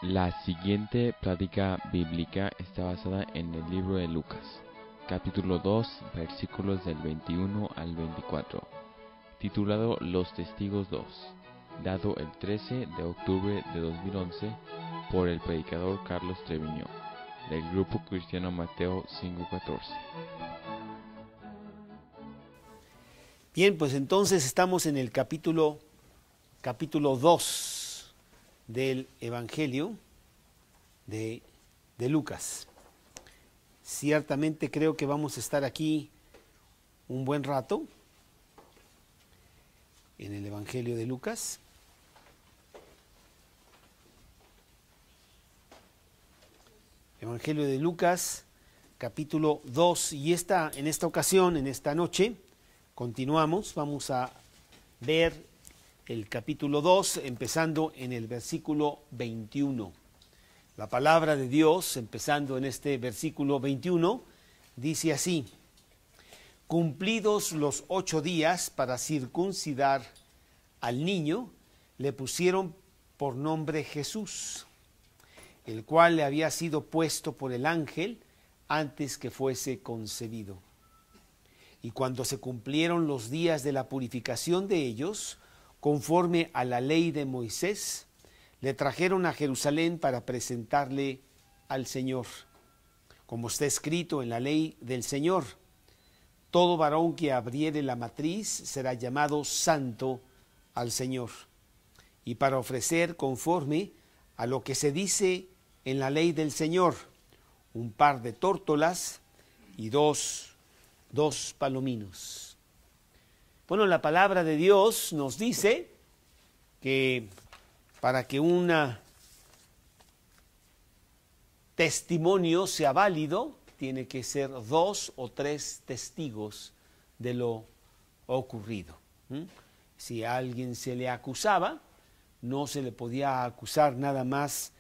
La siguiente plática bíblica está basada en el libro de Lucas, capítulo 2, versículos del 21 al 24, titulado Los Testigos 2, dado el 13 de octubre de 2011 por el predicador Carlos Treviño, del grupo cristiano Mateo 5:14. Bien, pues entonces estamos en el capítulo 2 del Evangelio de Lucas. Ciertamente creo que vamos a estar aquí un buen rato en el Evangelio de Lucas. Evangelio de Lucas, capítulo 2, y en esta ocasión, en esta noche, continuamos, vamos a ver el capítulo 2, empezando en el versículo 21. La palabra de Dios, empezando en este versículo 21, dice así: Cumplidos los 8 días para circuncidar al niño, le pusieron por nombre Jesús, el cual le había sido puesto por el ángel antes que fuese concebido. Y cuando se cumplieron los días de la purificación de ellos, conforme a la ley de Moisés, le trajeron a Jerusalén para presentarle al Señor. Como está escrito en la ley del Señor: todo varón que abriere la matriz será llamado santo al Señor. Y para ofrecer conforme a lo que se dice en la ley del Señor, un par de tórtolas y dos palominos. Bueno, la palabra de Dios nos dice que para que un testimonio sea válido, tiene que ser 2 o 3 testigos de lo ocurrido. Si a alguien se le acusaba, no se le podía acusar nada más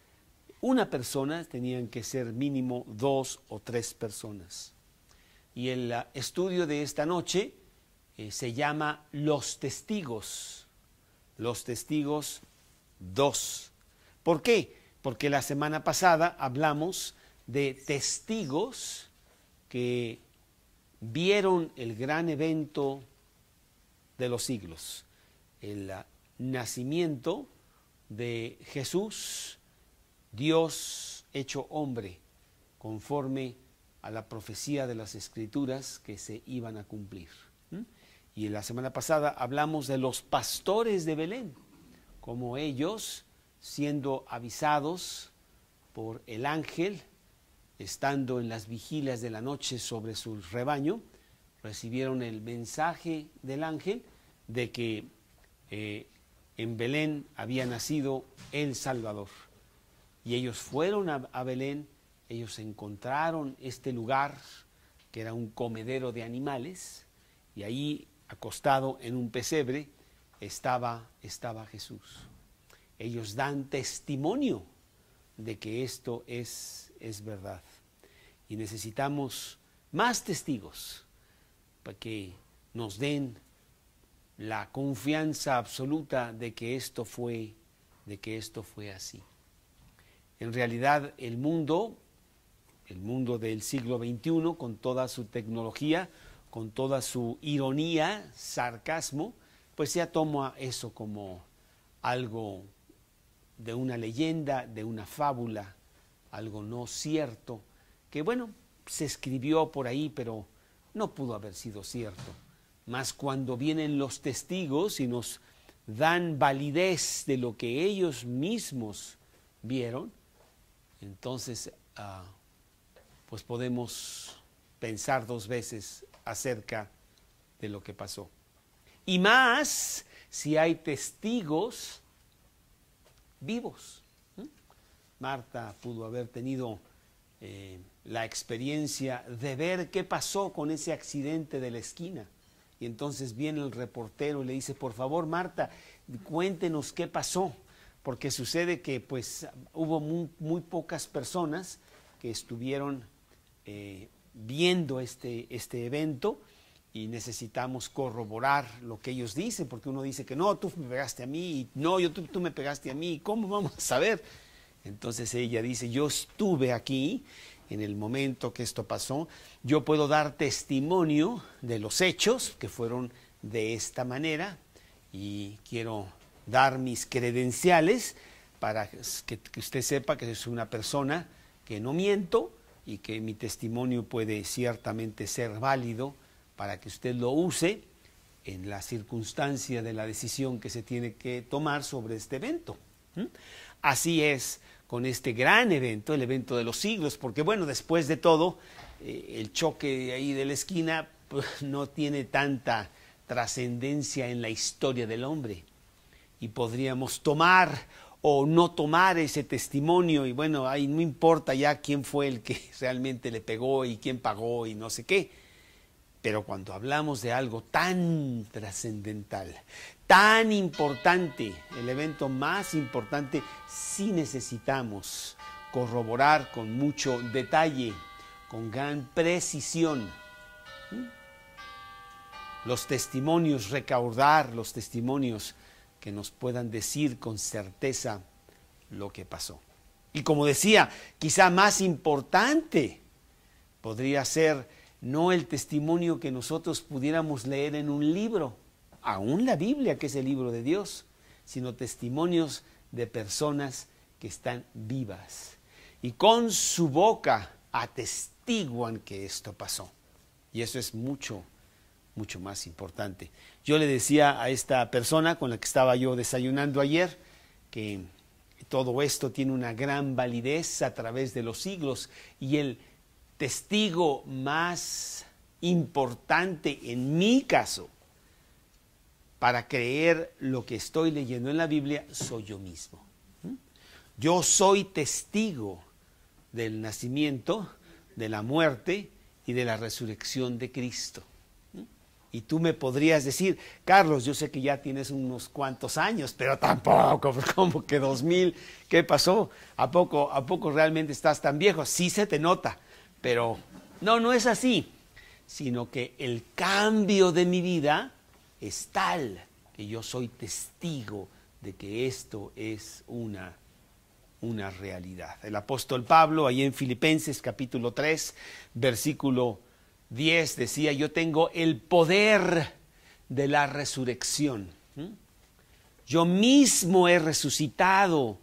una persona, tenían que ser mínimo 2 o 3 personas. Y el estudio de esta noche se llama Los Testigos 2. ¿Por qué? Porque la semana pasada hablamos de testigos que vieron el gran evento de los siglos, el nacimiento de Jesús, Dios hecho hombre, conforme a la profecía de las Escrituras que se iban a cumplir. Y la semana pasada hablamos de los pastores de Belén, como ellos, siendo avisados por el ángel, estando en las vigilias de la noche sobre su rebaño, recibieron el mensaje del ángel de que en Belén había nacido el Salvador. Y ellos fueron a Belén, ellos encontraron este lugar que era un comedero de animales, y ahí, acostado en un pesebre, estaba Jesús. Ellos dan testimonio de que esto es verdad. Y necesitamos más testigos para que nos den la confianza absoluta de que esto fue así. En realidad, el mundo del siglo XXI, con toda su tecnología, con toda su ironía, sarcasmo, pues ya toma eso como algo de una leyenda, de una fábula, algo no cierto, que bueno, se escribió por ahí, pero no pudo haber sido cierto. Mas cuando vienen los testigos y nos dan validez de lo que ellos mismos vieron, entonces pues podemos pensar 2 veces acerca de lo que pasó. Y más si hay testigos vivos. Marta pudo haber tenido la experiencia de ver qué pasó con ese accidente de la esquina. Y entonces viene el reportero y le dice: por favor, Marta, cuéntenos qué pasó. Porque sucede que pues hubo muy pocas personas que estuvieron viendo este evento, y necesitamos corroborar lo que ellos dicen, porque uno dice que no, tú me pegaste a mí, y no, tú me pegaste a mí, ¿cómo vamos a saber? Entonces ella dice, yo estuve aquí en el momento que esto pasó, yo puedo dar testimonio de los hechos que fueron de esta manera y quiero dar mis credenciales para que usted sepa que soy una persona que no miento y que mi testimonio puede ciertamente ser válido para que usted lo use en la circunstancia de la decisión que se tiene que tomar sobre este evento. Así es con este gran evento, el evento de los siglos, porque bueno, después de todo, el choque ahí de la esquina pues, no tiene tanta trascendencia en la historia del hombre. Y podríamos tomar o no tomar ese testimonio y bueno, ahí no importa ya quién fue el que realmente le pegó y quién pagó y no sé qué. Pero cuando hablamos de algo tan trascendental, tan importante, el evento más importante, sí necesitamos corroborar con mucho detalle, con gran precisión, los testimonios, recaudar los testimonios que nos puedan decir con certeza lo que pasó. Y como decía, quizá más importante podría ser no el testimonio que nosotros pudiéramos leer en un libro, aún la Biblia, que es el libro de Dios, sino testimonios de personas que están vivas y con su boca atestiguan que esto pasó. Y eso es mucho más importante. Yo le decía a esta persona con la que estaba yo desayunando ayer que todo esto tiene una gran validez a través de los siglos y el testigo más importante en mi caso para creer lo que estoy leyendo en la Biblia soy yo mismo. Yo soy testigo del nacimiento, de la muerte y de la resurrección de Cristo. Y tú me podrías decir, Carlos, yo sé que ya tienes unos cuantos años, pero tampoco, como que 2000, ¿qué pasó? ¿A poco realmente estás tan viejo? Sí se te nota, pero no es así, sino que el cambio de mi vida es tal que yo soy testigo de que esto es una realidad. El apóstol Pablo, ahí en Filipenses capítulo 3, versículo 10 decía, yo tengo el poder de la resurrección. Yo mismo he resucitado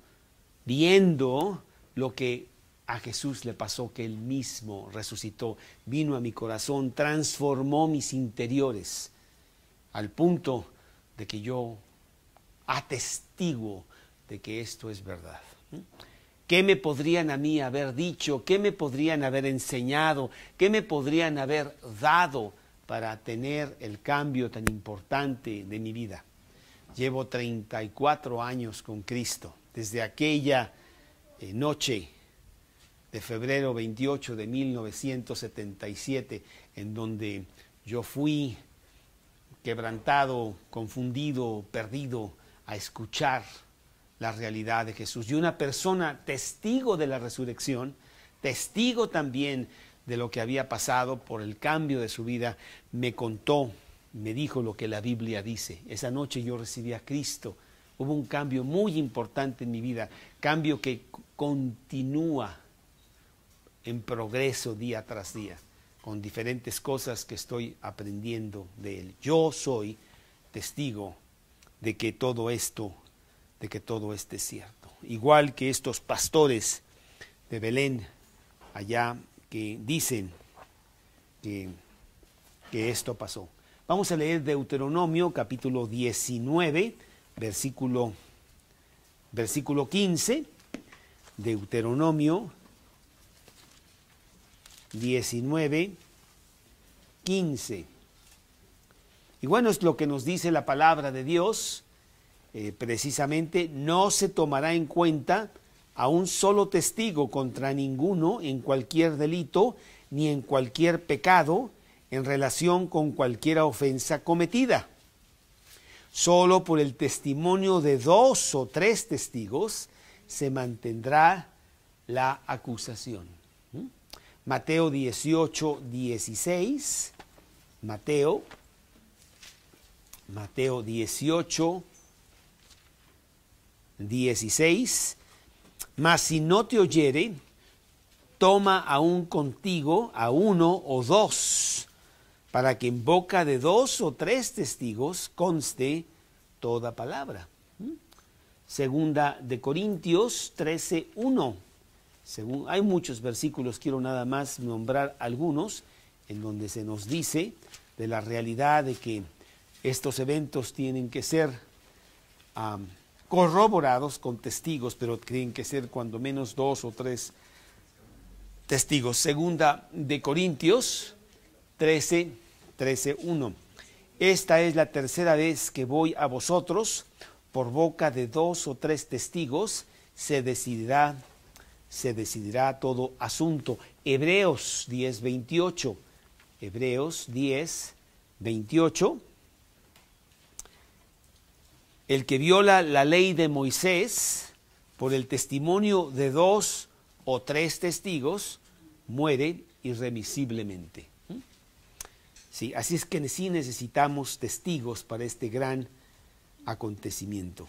viendo lo que a Jesús le pasó, que él mismo resucitó, vino a mi corazón, transformó mis interiores, al punto de que yo atestiguo de que esto es verdad. ¿Qué me podrían a mí haber dicho? ¿Qué me podrían haber enseñado? ¿Qué me podrían haber dado para tener el cambio tan importante de mi vida? Llevo 34 años con Cristo. Desde aquella noche de febrero 28 de 1977, en donde yo fui quebrantado, confundido, perdido, a escuchar la realidad de Jesús. Y una persona testigo de la resurrección, testigo también de lo que había pasado por el cambio de su vida, me contó, me dijo lo que la Biblia dice. Esa noche yo recibí a Cristo. Hubo un cambio muy importante en mi vida, cambio que continúa en progreso día tras día, con diferentes cosas que estoy aprendiendo de Él. Yo soy testigo de que todo esto es cierto. Igual que estos pastores de Belén allá que dicen que esto pasó. Vamos a leer Deuteronomio capítulo 19, versículo 15. Deuteronomio 19, 15. Y bueno, es lo que nos dice la palabra de Dios. Precisamente, no se tomará en cuenta a un solo testigo contra ninguno en cualquier delito ni en cualquier pecado en relación con cualquier ofensa cometida. Solo por el testimonio de 2 o 3 testigos se mantendrá la acusación. Mateo 18, 16. Mateo 18, 16. Mas si no te oyere, toma aún contigo a uno o dos, para que en boca de 2 o 3 testigos conste toda palabra. Segunda de Corintios 13:1. Hay muchos versículos, quiero nada más nombrar algunos, en donde se nos dice de la realidad de que estos eventos tienen que ser corroborados con testigos, pero tienen que ser cuando menos 2 o 3 testigos. Segunda de Corintios 13:1. Esta es la tercera vez que voy a vosotros, por boca de 2 o 3 testigos se decidirá todo asunto. Hebreos 10:28. Hebreos 10:28. El que viola la ley de Moisés por el testimonio de 2 o 3 testigos muere irremisiblemente. Sí, así es que sí necesitamos testigos para este gran acontecimiento.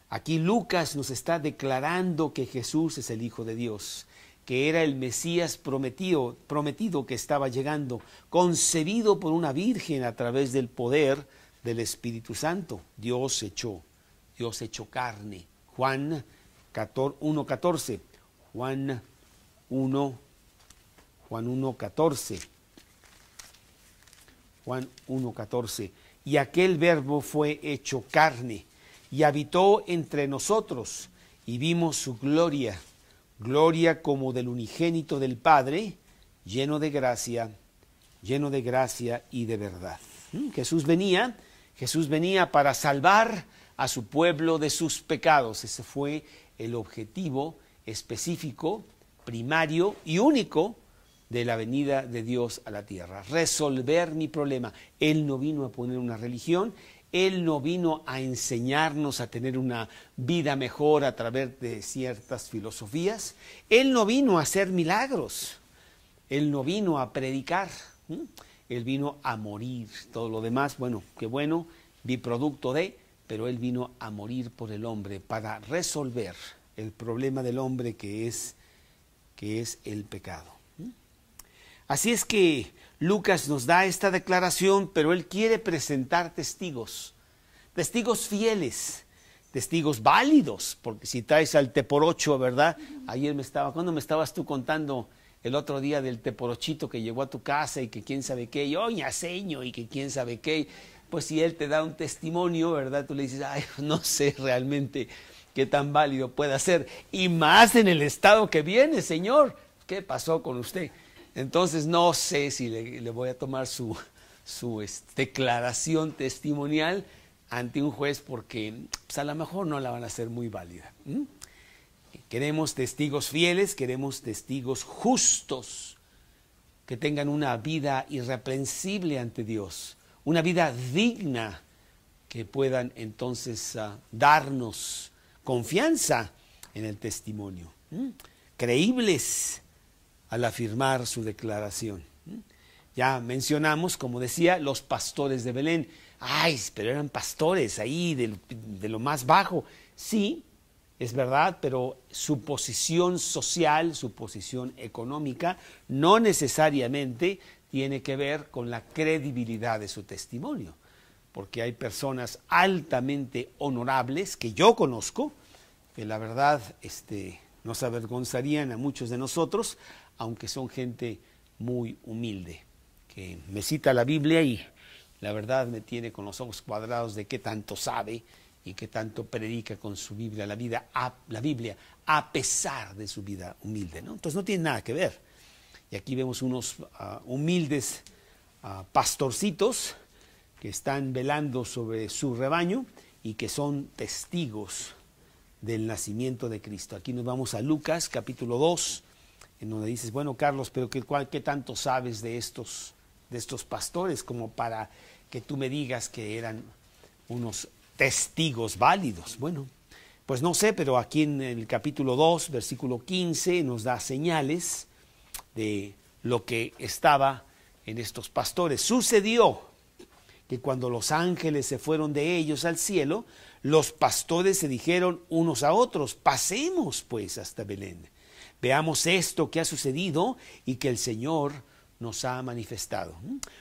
Aquí Lucas nos está declarando que Jesús es el Hijo de Dios, que era el Mesías prometido que estaba llegando, concebido por una virgen a través del poder del Espíritu Santo. Dios hecho carne. Juan 1:14. Juan 1:14. Juan 1:14. Y aquel verbo fue hecho carne y habitó entre nosotros y vimos su gloria, gloria como del unigénito del Padre, lleno de gracia y de verdad. Jesús venía para salvar a su pueblo de sus pecados. Ese fue el objetivo específico, primario y único de la venida de Dios a la tierra, resolver mi problema. Él no vino a poner una religión, Él no vino a enseñarnos a tener una vida mejor a través de ciertas filosofías, Él no vino a hacer milagros, Él no vino a predicar, Él vino a morir. Todo lo demás, bueno, qué bueno, biproducto de, pero Él vino a morir por el hombre para resolver el problema del hombre que es el pecado. Así es que Lucas nos da esta declaración, pero él quiere presentar testigos fieles, testigos válidos, porque si traes al teporocho, ¿verdad? ¿Cuándo me estabas tú contando el otro día del teporochito que llegó a tu casa y que quién sabe qué, y ñaseño, y que quién sabe qué? Pues si él te da un testimonio, ¿verdad? Tú le dices, ay, no sé realmente qué tan válido pueda ser, y más en el estado que viene, Señor, ¿qué pasó con usted? Entonces no sé si le voy a tomar su declaración testimonial ante un juez, porque pues a lo mejor no la van a hacer muy válida. Queremos testigos fieles, queremos testigos justos, que tengan una vida irreprensible ante Dios, una vida digna, que puedan entonces darnos confianza en el testimonio, creíbles al afirmar su declaración. Ya mencionamos, como decía, los pastores de Belén. Ay, pero eran pastores ahí de lo más bajo. Sí, es verdad, pero su posición social, su posición económica, no necesariamente tiene que ver con la credibilidad de su testimonio, porque hay personas altamente honorables que yo conozco, que la verdad nos avergonzarían a muchos de nosotros, aunque son gente muy humilde, que me cita la Biblia y la verdad me tiene con los ojos cuadrados de qué tanto sabe y qué tanto predica con su Biblia la Biblia, a pesar de su vida humilde, ¿no? Entonces no tiene nada que ver. Y aquí vemos unos humildes pastorcitos que están velando sobre su rebaño y que son testigos del nacimiento de Cristo. Aquí nos vamos a Lucas capítulo 2, en donde dices, bueno, Carlos, pero ¿qué tanto sabes de estos pastores como para que tú me digas que eran unos testigos válidos? Bueno, pues no sé, pero aquí en el capítulo 2, versículo 15, nos da señales de lo que estaba en estos pastores. Sucedió que cuando los ángeles se fueron de ellos al cielo, los pastores se dijeron unos a otros, pasemos pues hasta Belén. Veamos esto que ha sucedido y que el Señor nos ha manifestado.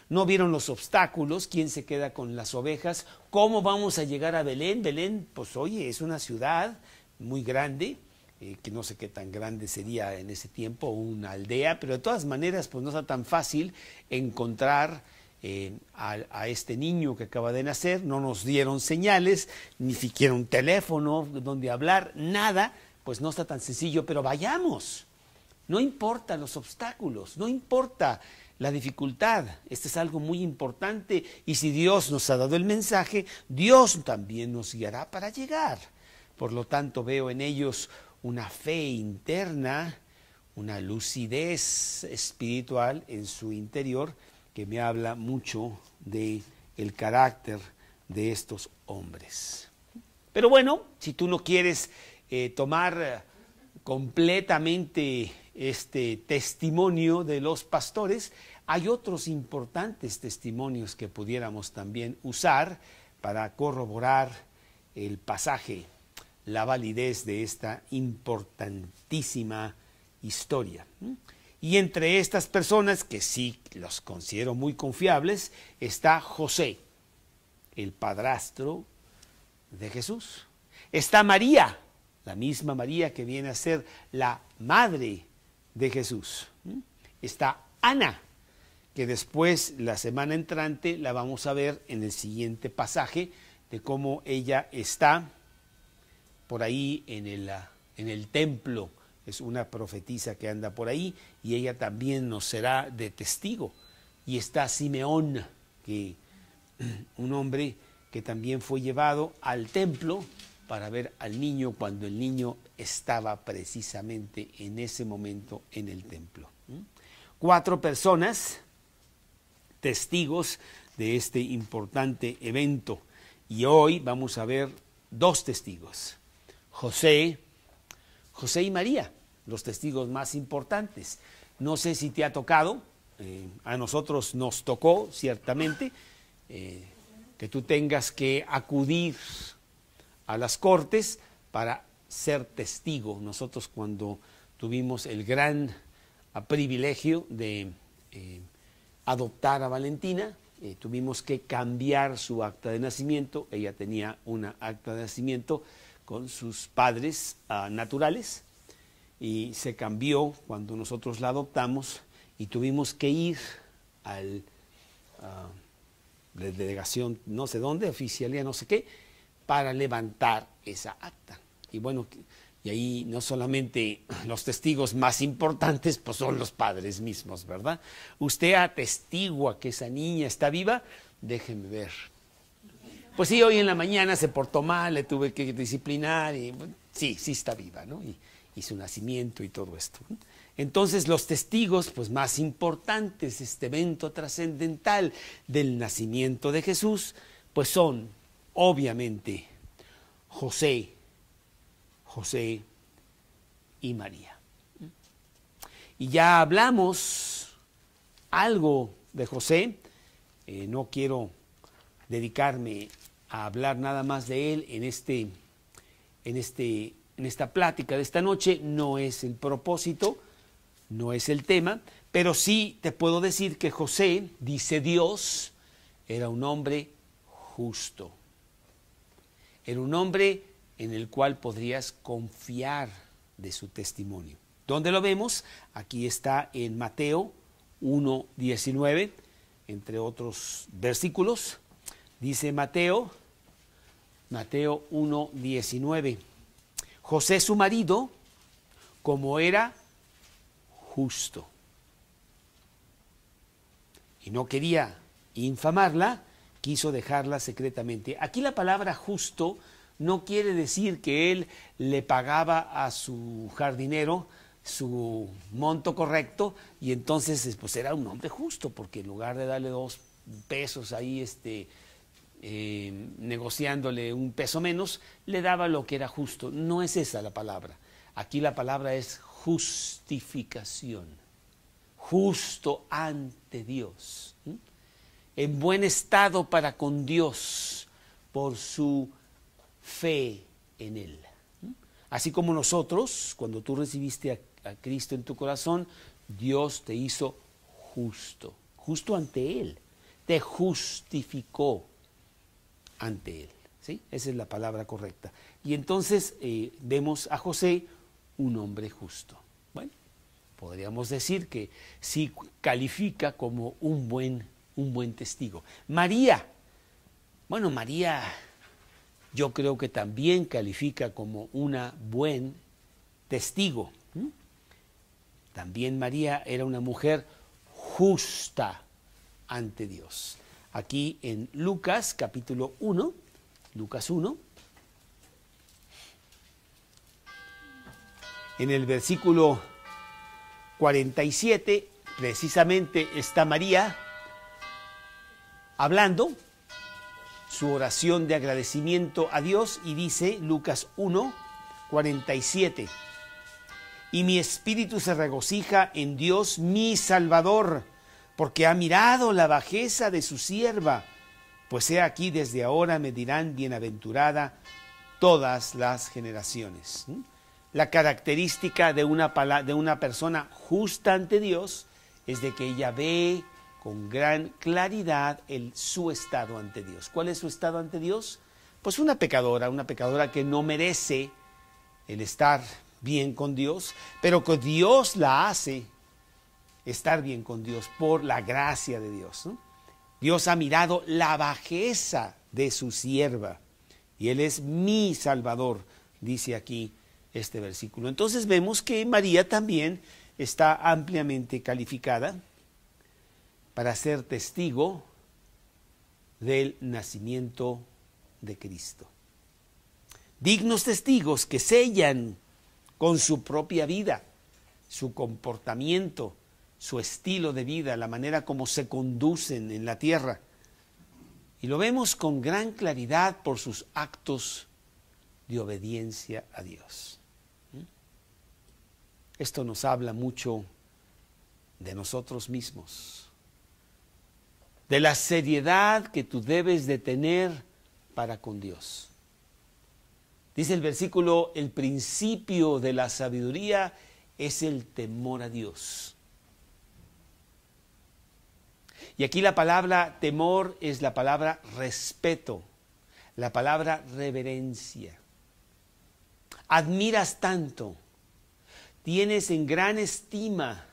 No vieron los obstáculos, quién se queda con las ovejas, cómo vamos a llegar a Belén. Belén, pues oye, es una ciudad muy grande, que no sé qué tan grande sería en ese tiempo, una aldea, pero de todas maneras pues no está tan fácil encontrar a este niño que acaba de nacer. No nos dieron señales, ni siquiera un teléfono donde hablar, nada, pues no está tan sencillo, pero vayamos. No importa los obstáculos, no importa la dificultad, este es algo muy importante, y si Dios nos ha dado el mensaje, Dios también nos guiará para llegar. Por lo tanto, veo en ellos una fe interna, una lucidez espiritual en su interior que me habla mucho de el carácter de estos hombres. Pero bueno, si tú no quieres tomar completamente este testimonio de los pastores, hay otros importantes testimonios que pudiéramos también usar para corroborar el pasaje, la validez de esta importantísima historia. Y entre estas personas, que sí los considero muy confiables, está José, el padrastro de Jesús. Está María, la misma María que viene a ser la madre de Jesús. Está Ana, que después, la semana entrante, la vamos a ver en el siguiente pasaje, de cómo ella está por ahí en el templo. Es una profetisa que anda por ahí, y ella también nos será de testigo. Y está Simeón, que un hombre que también fue llevado al templo para ver al niño cuando el niño estaba precisamente en ese momento en el templo. 4 personas, testigos de este importante evento, y hoy vamos a ver 2 testigos, José y María, los testigos más importantes. No sé si te ha tocado, a nosotros nos tocó ciertamente, que tú tengas que acudir a las cortes para ser testigo. Nosotros, cuando tuvimos el gran privilegio de adoptar a Valentina, tuvimos que cambiar su acta de nacimiento. Ella tenía una acta de nacimiento con sus padres naturales, y se cambió cuando nosotros la adoptamos, y tuvimos que ir a la delegación no sé dónde, oficialía no sé qué, para levantar esa acta. Y bueno, y ahí no solamente los testigos más importantes, pues son los padres mismos, ¿verdad? Usted atestigua que esa niña está viva, déjeme ver. Pues sí, hoy en la mañana se portó mal, le tuve que disciplinar, y bueno, sí está viva, ¿no? Y su nacimiento y todo esto. Entonces, los testigos pues más importantes de este evento trascendental del nacimiento de Jesús, pues son obviamente José y María. Y ya hablamos algo de José. No quiero dedicarme a hablar nada más de él en esta plática de esta noche. No es el propósito, no es el tema, pero sí te puedo decir que José, dice Dios, era un hombre justo. Era un hombre en el cual podrías confiar de su testimonio. ¿Dónde lo vemos? Aquí está en Mateo 1:19, entre otros versículos. Dice Mateo 1:19. José, su marido, como era justo y no quería infamarla, quiso dejarla secretamente. Aquí la palabra justo no quiere decir que él le pagaba a su jardinero su monto correcto, y entonces pues era un hombre justo, porque en lugar de darle 2 pesos ahí negociándole 1 peso menos, le daba lo que era justo. No es esa la palabra. Aquí la palabra es justificación, justo ante Dios. en buen estado para con Dios por su fe en Él. Así como nosotros, cuando tú recibiste a Cristo en tu corazón, Dios te hizo justo, justo ante Él, te justificó ante Él. ¿Sí? Esa es la palabra correcta. Y entonces vemos a José un hombre justo. Bueno, podríamos decir que sí califica como un buen testigo. María, bueno, María yo creo que también califica como una buen testigo. También María era una mujer justa ante Dios. Aquí en Lucas capítulo 1, Lucas 1, en el versículo 47, precisamente está María hablando su oración de agradecimiento a Dios y dice Lucas 1, 47, y mi espíritu se regocija en Dios mi Salvador, porque ha mirado la bajeza de su sierva, pues he aquí desde ahora me dirán bienaventurada todas las generaciones. La característica de una persona justa ante Dios es de que ella ve con gran claridad su estado ante Dios. ¿Cuál es su estado ante Dios? Pues una pecadora que no merece el estar bien con Dios, pero que Dios la hace estar bien con Dios por la gracia de Dios, ¿no? Dios ha mirado la bajeza de su sierva y Él es mi Salvador, dice aquí este versículo. Entonces vemos que María también está ampliamente calificada para ser testigo del nacimiento de Cristo. Dignos testigos que sellan con su propia vida, su comportamiento, su estilo de vida, la manera como se conducen en la tierra. Y lo vemos con gran claridad por sus actos de obediencia a Dios. Esto nos habla mucho de nosotros mismos, de la seriedad que tú debes de tener para con Dios. Dice el versículo, el principio de la sabiduría es el temor a Dios. Y aquí la palabra temor es la palabra respeto, la palabra reverencia. Admiras tanto, tienes en gran estima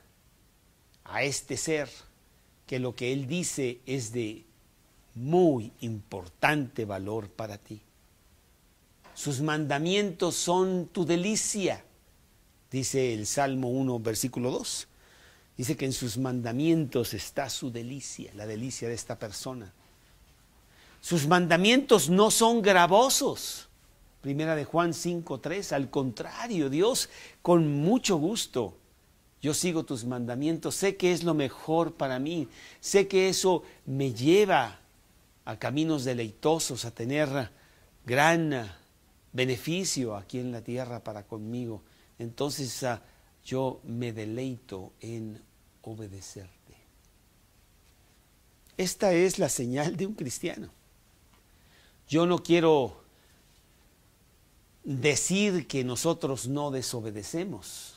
a este ser, que lo que él dice es de muy importante valor para ti. Sus mandamientos son tu delicia, dice el Salmo 1, versículo 2. Dice que en sus mandamientos está su delicia, la delicia de esta persona. Sus mandamientos no son gravosos. Primera de Juan 5:3, al contrario, Dios, con mucho gusto, yo sigo tus mandamientos, sé que es lo mejor para mí, sé que eso me lleva a caminos deleitosos, a tener gran beneficio aquí en la tierra para conmigo. Entonces yo me deleito en obedecerte. Esta es la señal de un cristiano. Yo no quiero decir que nosotros no desobedecemos,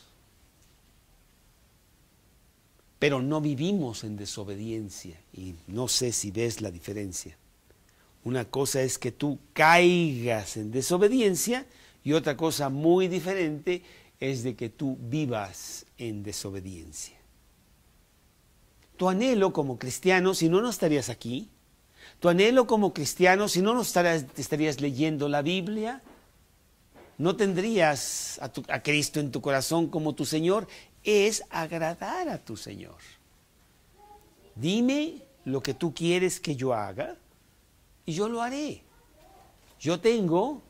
pero no vivimos en desobediencia, y no sé si ves la diferencia. Una cosa es que tú caigas en desobediencia y otra cosa muy diferente es de que tú vivas en desobediencia. Tu anhelo como cristiano, si no, no estarías aquí. Tu anhelo como cristiano, si no, no estarías leyendo la Biblia. No tendrías a Cristo en tu corazón como tu Señor. Es agradar a tu Señor. Dime lo que tú quieres que yo haga y yo lo haré. Yo tengo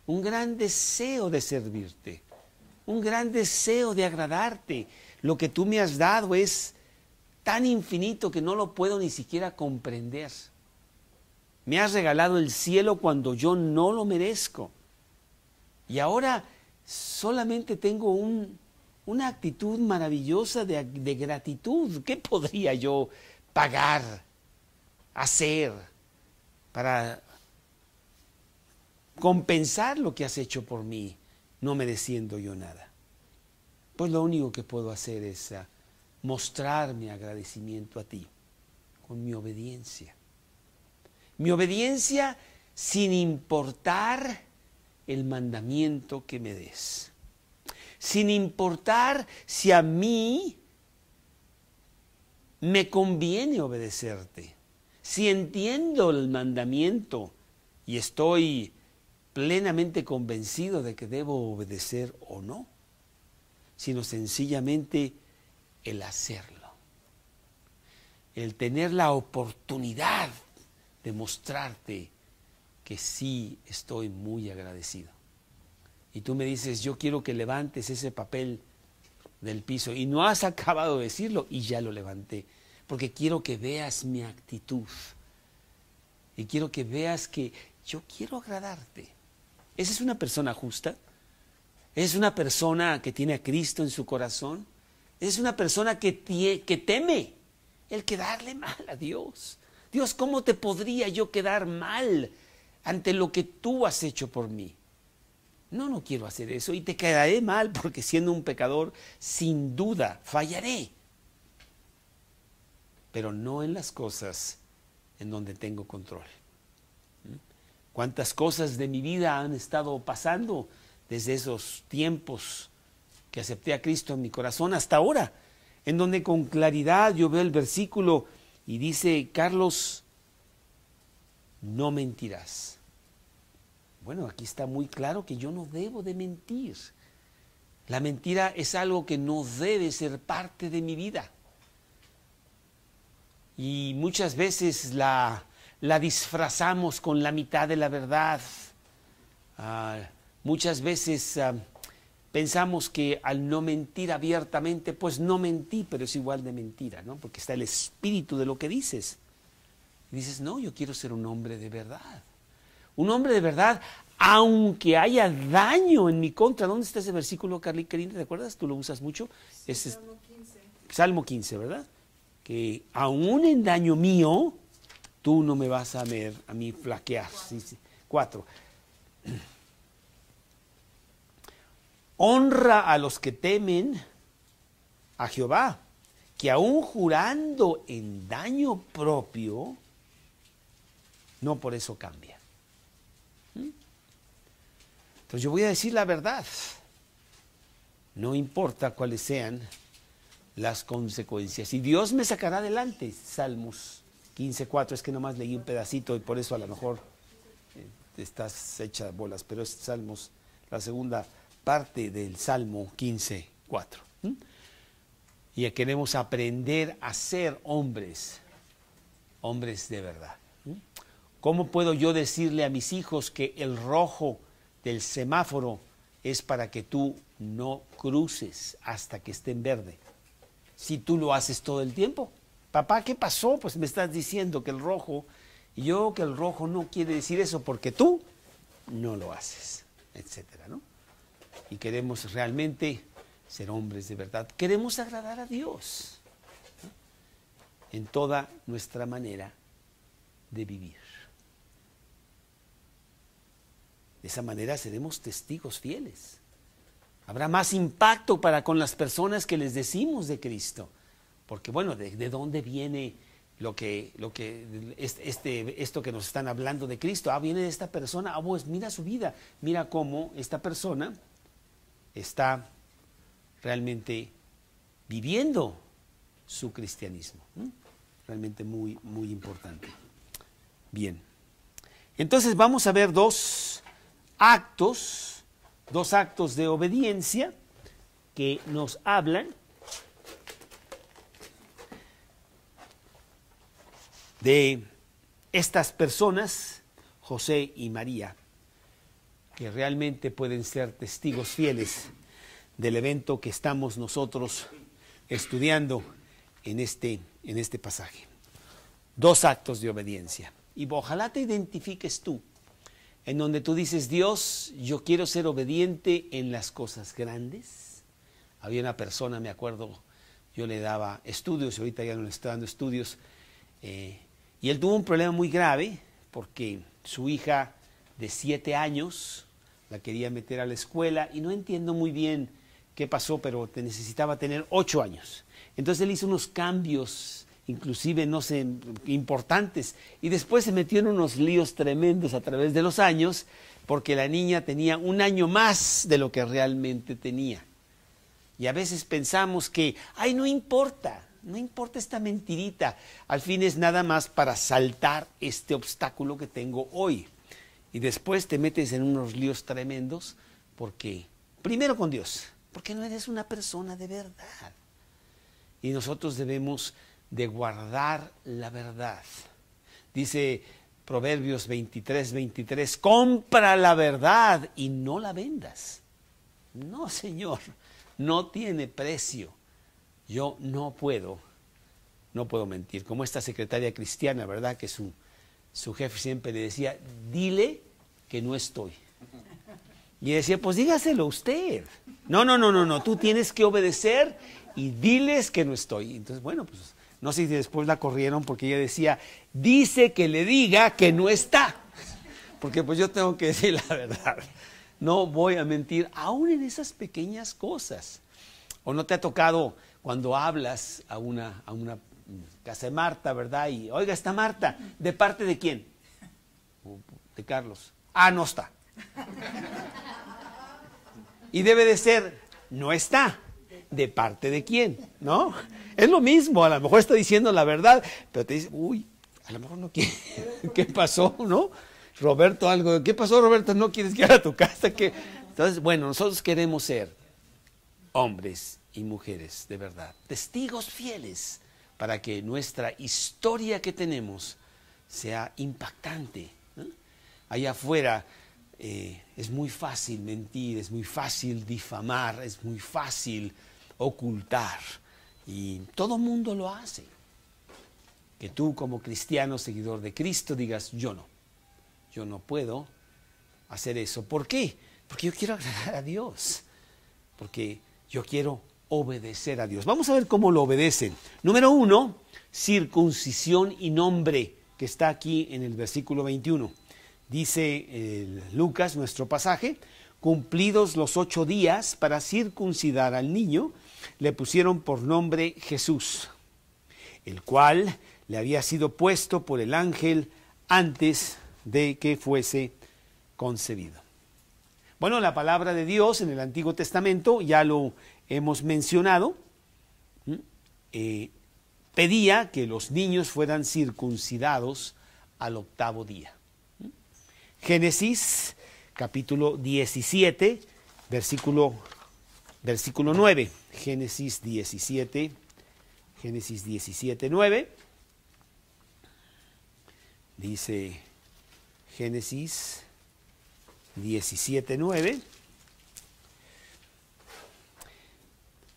un gran deseo de servirte, un gran deseo de agradarte. Lo que tú me has dado es tan infinito que no lo puedo ni siquiera comprender. Me has regalado el cielo cuando yo no lo merezco. Y ahora solamente tengo una actitud maravillosa de gratitud. ¿Qué podría yo pagar hacer para compensar lo que has hecho por mí, no mereciendo yo nada? Pues lo único que puedo hacer es mostrar mi agradecimiento a ti con mi obediencia. Mi obediencia sin importar el mandamiento que me des. Sin importar si a mí me conviene obedecerte. Si entiendo el mandamiento y estoy plenamente convencido de que debo obedecer o no, sino sencillamente el hacerlo. El tener la oportunidad de mostrarte que sí estoy muy agradecido. Y tú me dices, yo quiero que levantes ese papel del piso, y no has acabado de decirlo y ya lo levanté, porque quiero que veas mi actitud y quiero que veas que yo quiero agradarte. ¿Esa es una persona justa? ¿Es una persona que tiene a Cristo en su corazón? ¿Es una persona que teme el quedarle mal a Dios? Dios, ¿cómo te podría yo quedar mal ante lo que tú has hecho por mí? No quiero hacer eso y te quedaré mal porque siendo un pecador, sin duda, fallaré. Pero no en las cosas en donde tengo control. ¿Cuántas cosas de mi vida han estado pasando desde esos tiempos que acepté a Cristo en mi corazón hasta ahora? En donde con claridad yo veo el versículo y dice, Carlos, no mentirás. Bueno, aquí está muy claro que yo no debo de mentir. La mentira es algo que no debe ser parte de mi vida. Y muchas veces la disfrazamos con la mitad de la verdad. Muchas veces pensamos que al no mentir abiertamente, pues no mentí, pero es igual de mentira, ¿no? Porque está el espíritu de lo que dices. Y dices, no, yo quiero ser un hombre de verdad. Un hombre de verdad, aunque haya daño en mi contra. ¿Dónde está ese versículo, Karina? ¿Te acuerdas? ¿Tú lo usas mucho? Sí, Salmo 15. Salmo 15, ¿verdad? Que aún en daño mío, tú no me vas a ver a mí flaquear. 4. Honra a los que temen a Jehová, que aún jurando en daño propio, no por eso cambia. Entonces yo voy a decir la verdad. No importa cuáles sean las consecuencias. Y Dios me sacará adelante. Salmos 15:4, es que nomás leí un pedacito y por eso a lo mejor estás hecha bolas, pero es Salmos, la segunda parte del Salmo 15:4. Y ya queremos aprender a ser hombres de verdad. ¿Cómo puedo yo decirle a mis hijos que el rojo del semáforo es para que tú no cruces hasta que esté en verde? Si tú lo haces todo el tiempo. Papá, ¿qué pasó? Pues me estás diciendo que el rojo, y yo que el rojo no quiere decir eso porque tú no lo haces, etcétera, ¿no? Y queremos realmente ser hombres de verdad. Queremos agradar a Dios, ¿no? En toda nuestra manera de vivir. De esa manera seremos testigos fieles. Habrá más impacto para con las personas que les decimos de Cristo. Porque bueno, ¿de dónde viene esto que nos están hablando de Cristo? Viene de esta persona. Pues mira su vida. Mira cómo esta persona está realmente viviendo su cristianismo. Realmente muy, muy importante. Bien. Entonces vamos a ver dos actos de obediencia que nos hablan de estas personas, José y María, que realmente pueden ser testigos fieles del evento que estamos nosotros estudiando en este pasaje. Dos actos de obediencia. Y ojalá te identifiques tú, en donde tú dices, Dios, yo quiero ser obediente en las cosas grandes. Había una persona, me acuerdo, yo le daba estudios, ahorita ya no le estoy dando estudios, Y él tuvo un problema muy grave porque su hija de 7 años la quería meter a la escuela y no entiendo muy bien qué pasó, pero necesitaba tener 8 años. Entonces él hizo unos cambios, inclusive, no sé, importantes, y después se metió en unos líos tremendos a través de los años, porque la niña tenía 1 año más de lo que realmente tenía. Y a veces pensamos que, ay, no importa esta mentirita, al fin es nada más para saltar este obstáculo que tengo hoy. Y después te metes en unos líos tremendos, porque, primero con Dios, porque no eres una persona de verdad. Y nosotros debemos de guardar la verdad. Dice Proverbios 23:23, compra la verdad y no la vendas. No, Señor, no tiene precio. Yo no puedo mentir. Como esta secretaria cristiana, ¿verdad? Que su jefe siempre le decía, dile que no estoy. Y decía, pues dígaselo usted. No, tú tienes que obedecer y diles que no estoy. Entonces, bueno, pues no sé si después la corrieron porque ella decía, dice que le diga que no está. Porque pues yo tengo que decir la verdad. No voy a mentir, aún en esas pequeñas cosas. ¿O no te ha tocado cuando hablas a una casa de Marta, ¿verdad? Y, oiga, está Marta, ¿de parte de quién? De Carlos. Ah, no está. Y debe de ser, no está. ¿De parte de quién? ¿No? Es lo mismo, a lo mejor está diciendo la verdad, pero te dice, uy, a lo mejor no quiere. ¿Qué pasó, no? Roberto, algo, ¿qué pasó, Roberto? ¿No quieres ir a tu casa? ¿Qué? Entonces, bueno, nosotros queremos ser hombres y mujeres de verdad, testigos fieles, para que nuestra historia que tenemos sea impactante, ¿no? Allá afuera es muy fácil mentir, es muy fácil difamar, es muy fácil ocultar, y todo mundo lo hace. Que tú como cristiano, seguidor de Cristo, digas, yo no puedo hacer eso. ¿Por qué? Porque yo quiero agradar a Dios, porque yo quiero obedecer a Dios. Vamos a ver cómo lo obedecen. Número 1, circuncisión y nombre, que está aquí en el versículo 21. Dice Lucas, nuestro pasaje, cumplidos los 8 días para circuncidar al niño, le pusieron por nombre Jesús, el cual le había sido puesto por el ángel antes de que fuese concebido. Bueno, la palabra de Dios en el Antiguo Testamento, ya lo hemos mencionado, pedía que los niños fueran circuncidados al 8º día. Génesis capítulo 17, versículo 9. Génesis 17, 9. Dice Génesis 17, 9.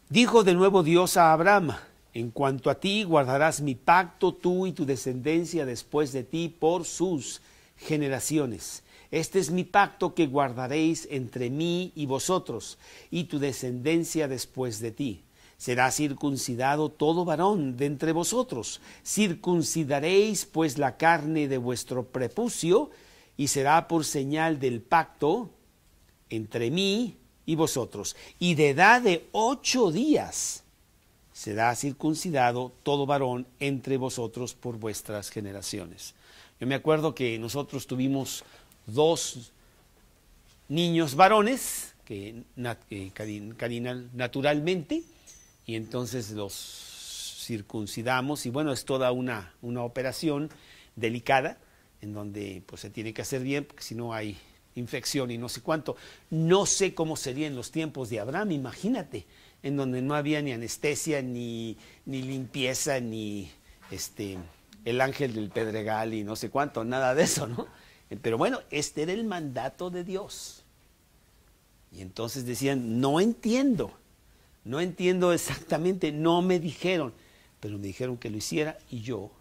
Dijo de nuevo Dios a Abraham, en cuanto a ti guardarás mi pacto, tú y tu descendencia después de ti por sus generaciones. Este es mi pacto que guardaréis entre mí y vosotros y tu descendencia después de ti. Será circuncidado todo varón de entre vosotros. Circuncidaréis pues la carne de vuestro prepucio y será por señal del pacto entre mí y vosotros. Y de edad de 8 días será circuncidado todo varón entre vosotros por vuestras generaciones. Yo me acuerdo que nosotros tuvimos 2 niños varones que naturalmente, y entonces los circuncidamos, y bueno, es toda una operación delicada en donde pues se tiene que hacer bien, porque si no hay infección y no sé cuánto. No sé cómo sería en los tiempos de Abraham, imagínate, en donde no había ni anestesia, ni limpieza, ni el ángel del pedregal y no sé cuánto, nada de eso, ¿no? Pero bueno, este era el mandato de Dios. Y entonces decían, no entiendo exactamente, no me dijeron, pero me dijeron que lo hiciera y yo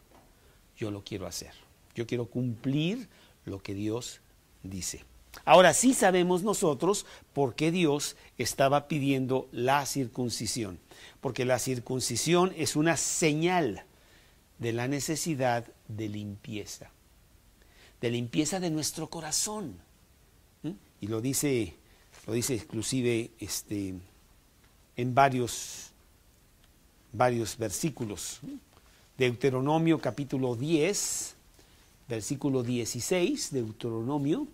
lo quiero hacer. Yo quiero cumplir lo que Dios dice. Ahora sí sabemos nosotros por qué Dios estaba pidiendo la circuncisión. Porque la circuncisión es una señal de la necesidad de limpieza de nuestro corazón. Y lo dice inclusive en varios versículos. Deuteronomio capítulo 10, versículo 16, Deuteronomio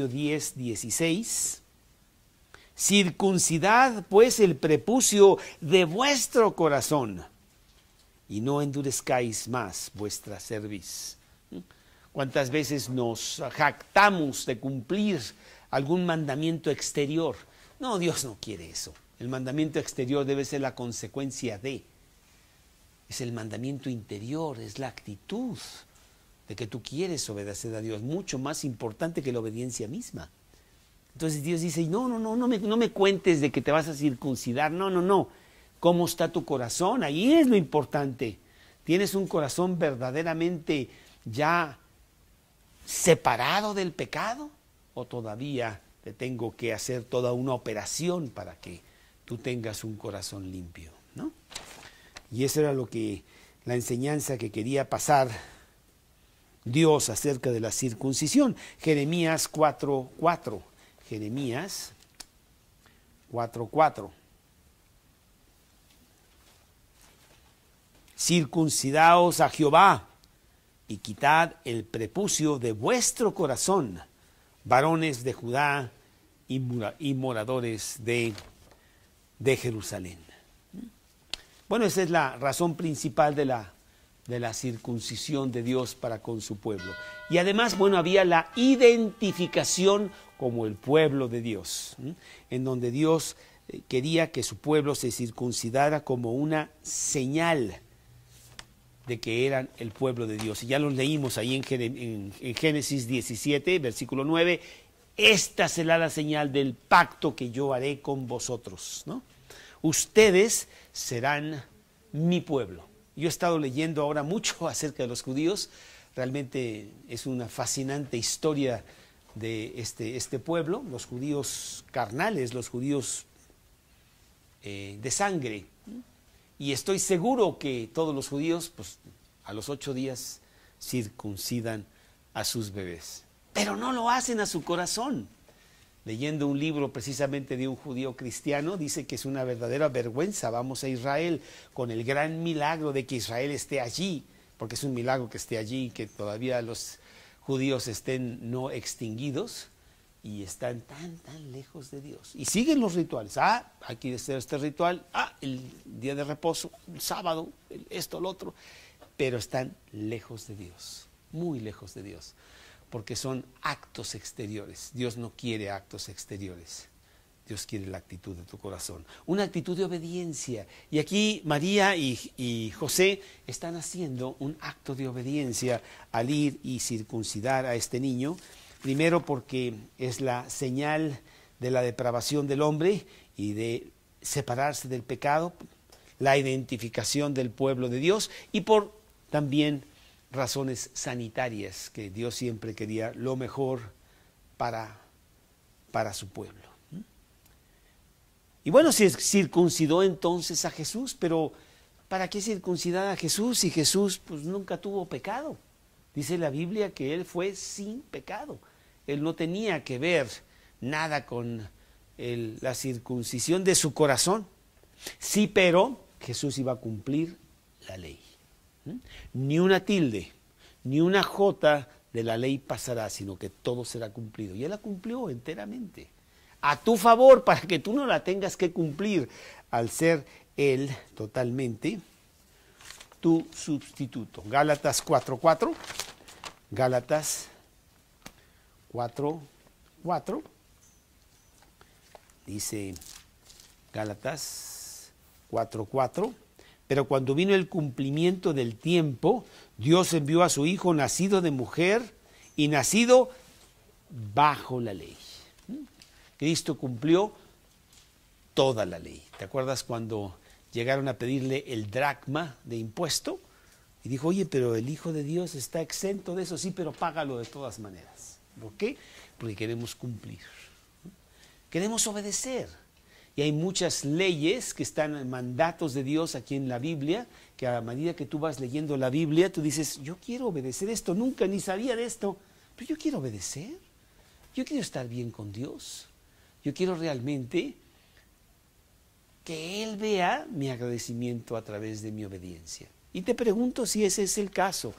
10, 16. Circuncidad pues el prepucio de vuestro corazón y no endurezcáis más vuestra cerviz. ¿Cuántas veces nos jactamos de cumplir algún mandamiento exterior? No, Dios no quiere eso. El mandamiento exterior debe ser la consecuencia de. Es el mandamiento interior, es la actitud de que tú quieres obedecer a Dios, mucho más importante que la obediencia misma. Entonces Dios dice, no me cuentes de que te vas a circuncidar, no. ¿Cómo está tu corazón? Ahí es lo importante. ¿Tienes un corazón verdaderamente ya separado del pecado? ¿O todavía te tengo que hacer toda una operación para que tú tengas un corazón limpio, ¿no? Y eso era la enseñanza que quería pasar Dios acerca de la circuncisión. Jeremías 4:4. Jeremías 4:4. Circuncidaos a Jehová y quitad el prepucio de vuestro corazón, varones de Judá y moradores de Jerusalén. Bueno, esa es la razón principal de la circuncisión de Dios para con su pueblo. Y además, bueno, había la identificación como el pueblo de Dios, en donde Dios quería que su pueblo se circuncidara como una señal de que eran el pueblo de Dios. Y ya los leímos ahí en Génesis 17, versículo 9, esta será la señal del pacto que yo haré con vosotros, ¿no? Ustedes serán mi pueblo. Yo he estado leyendo ahora mucho acerca de los judíos. Realmente es una fascinante historia de este pueblo, los judíos carnales, los judíos de sangre. Y estoy seguro que todos los judíos, pues a los 8 días circuncidan a sus bebés. Pero no lo hacen a su corazón. Leyendo un libro precisamente de un judío cristiano, dice que es una verdadera vergüenza. Vamos a Israel con el gran milagro de que Israel esté allí, porque es un milagro que esté allí, que todavía los judíos estén no extinguidos y están tan lejos de Dios. Y siguen los rituales. Hay que hacer este ritual, el día de reposo, el sábado, esto, lo otro, pero están lejos de Dios, muy lejos de Dios. Porque son actos exteriores. Dios no quiere actos exteriores. Dios quiere la actitud de tu corazón. Una actitud de obediencia. Y aquí María y José están haciendo un acto de obediencia al ir y circuncidar a este niño. Primero porque es la señal de la depravación del hombre y de separarse del pecado. La identificación del pueblo de Dios. Y por también razones sanitarias, que Dios siempre quería lo mejor para su pueblo. Y bueno, se circuncidó entonces a Jesús, pero ¿para qué circuncidar a Jesús si Jesús pues nunca tuvo pecado? Dice la Biblia que Él fue sin pecado. Él no tenía que ver nada con la circuncisión de su corazón. Sí, pero Jesús iba a cumplir la ley. Ni una tilde, ni una jota de la ley pasará, sino que todo será cumplido. Y Él la cumplió enteramente, a tu favor, para que tú no la tengas que cumplir, al ser Él totalmente tu sustituto. Gálatas 4:4, Gálatas 4:4, dice Gálatas 4:4. Pero cuando vino el cumplimiento del tiempo, Dios envió a su Hijo nacido de mujer y nacido bajo la ley. Cristo cumplió toda la ley. ¿Te acuerdas cuando llegaron a pedirle el dracma de impuesto? Y dijo, oye, pero el Hijo de Dios está exento de eso. Sí, pero págalo de todas maneras. ¿Por qué? Porque queremos cumplir. Queremos obedecer. Y hay muchas leyes que están en mandatos de Dios aquí en la Biblia, que a medida que tú vas leyendo la Biblia, tú dices, yo quiero obedecer esto, nunca ni sabía de esto, pero yo quiero obedecer, yo quiero estar bien con Dios, yo quiero realmente que Él vea mi agradecimiento a través de mi obediencia. Y te pregunto si ese es el caso,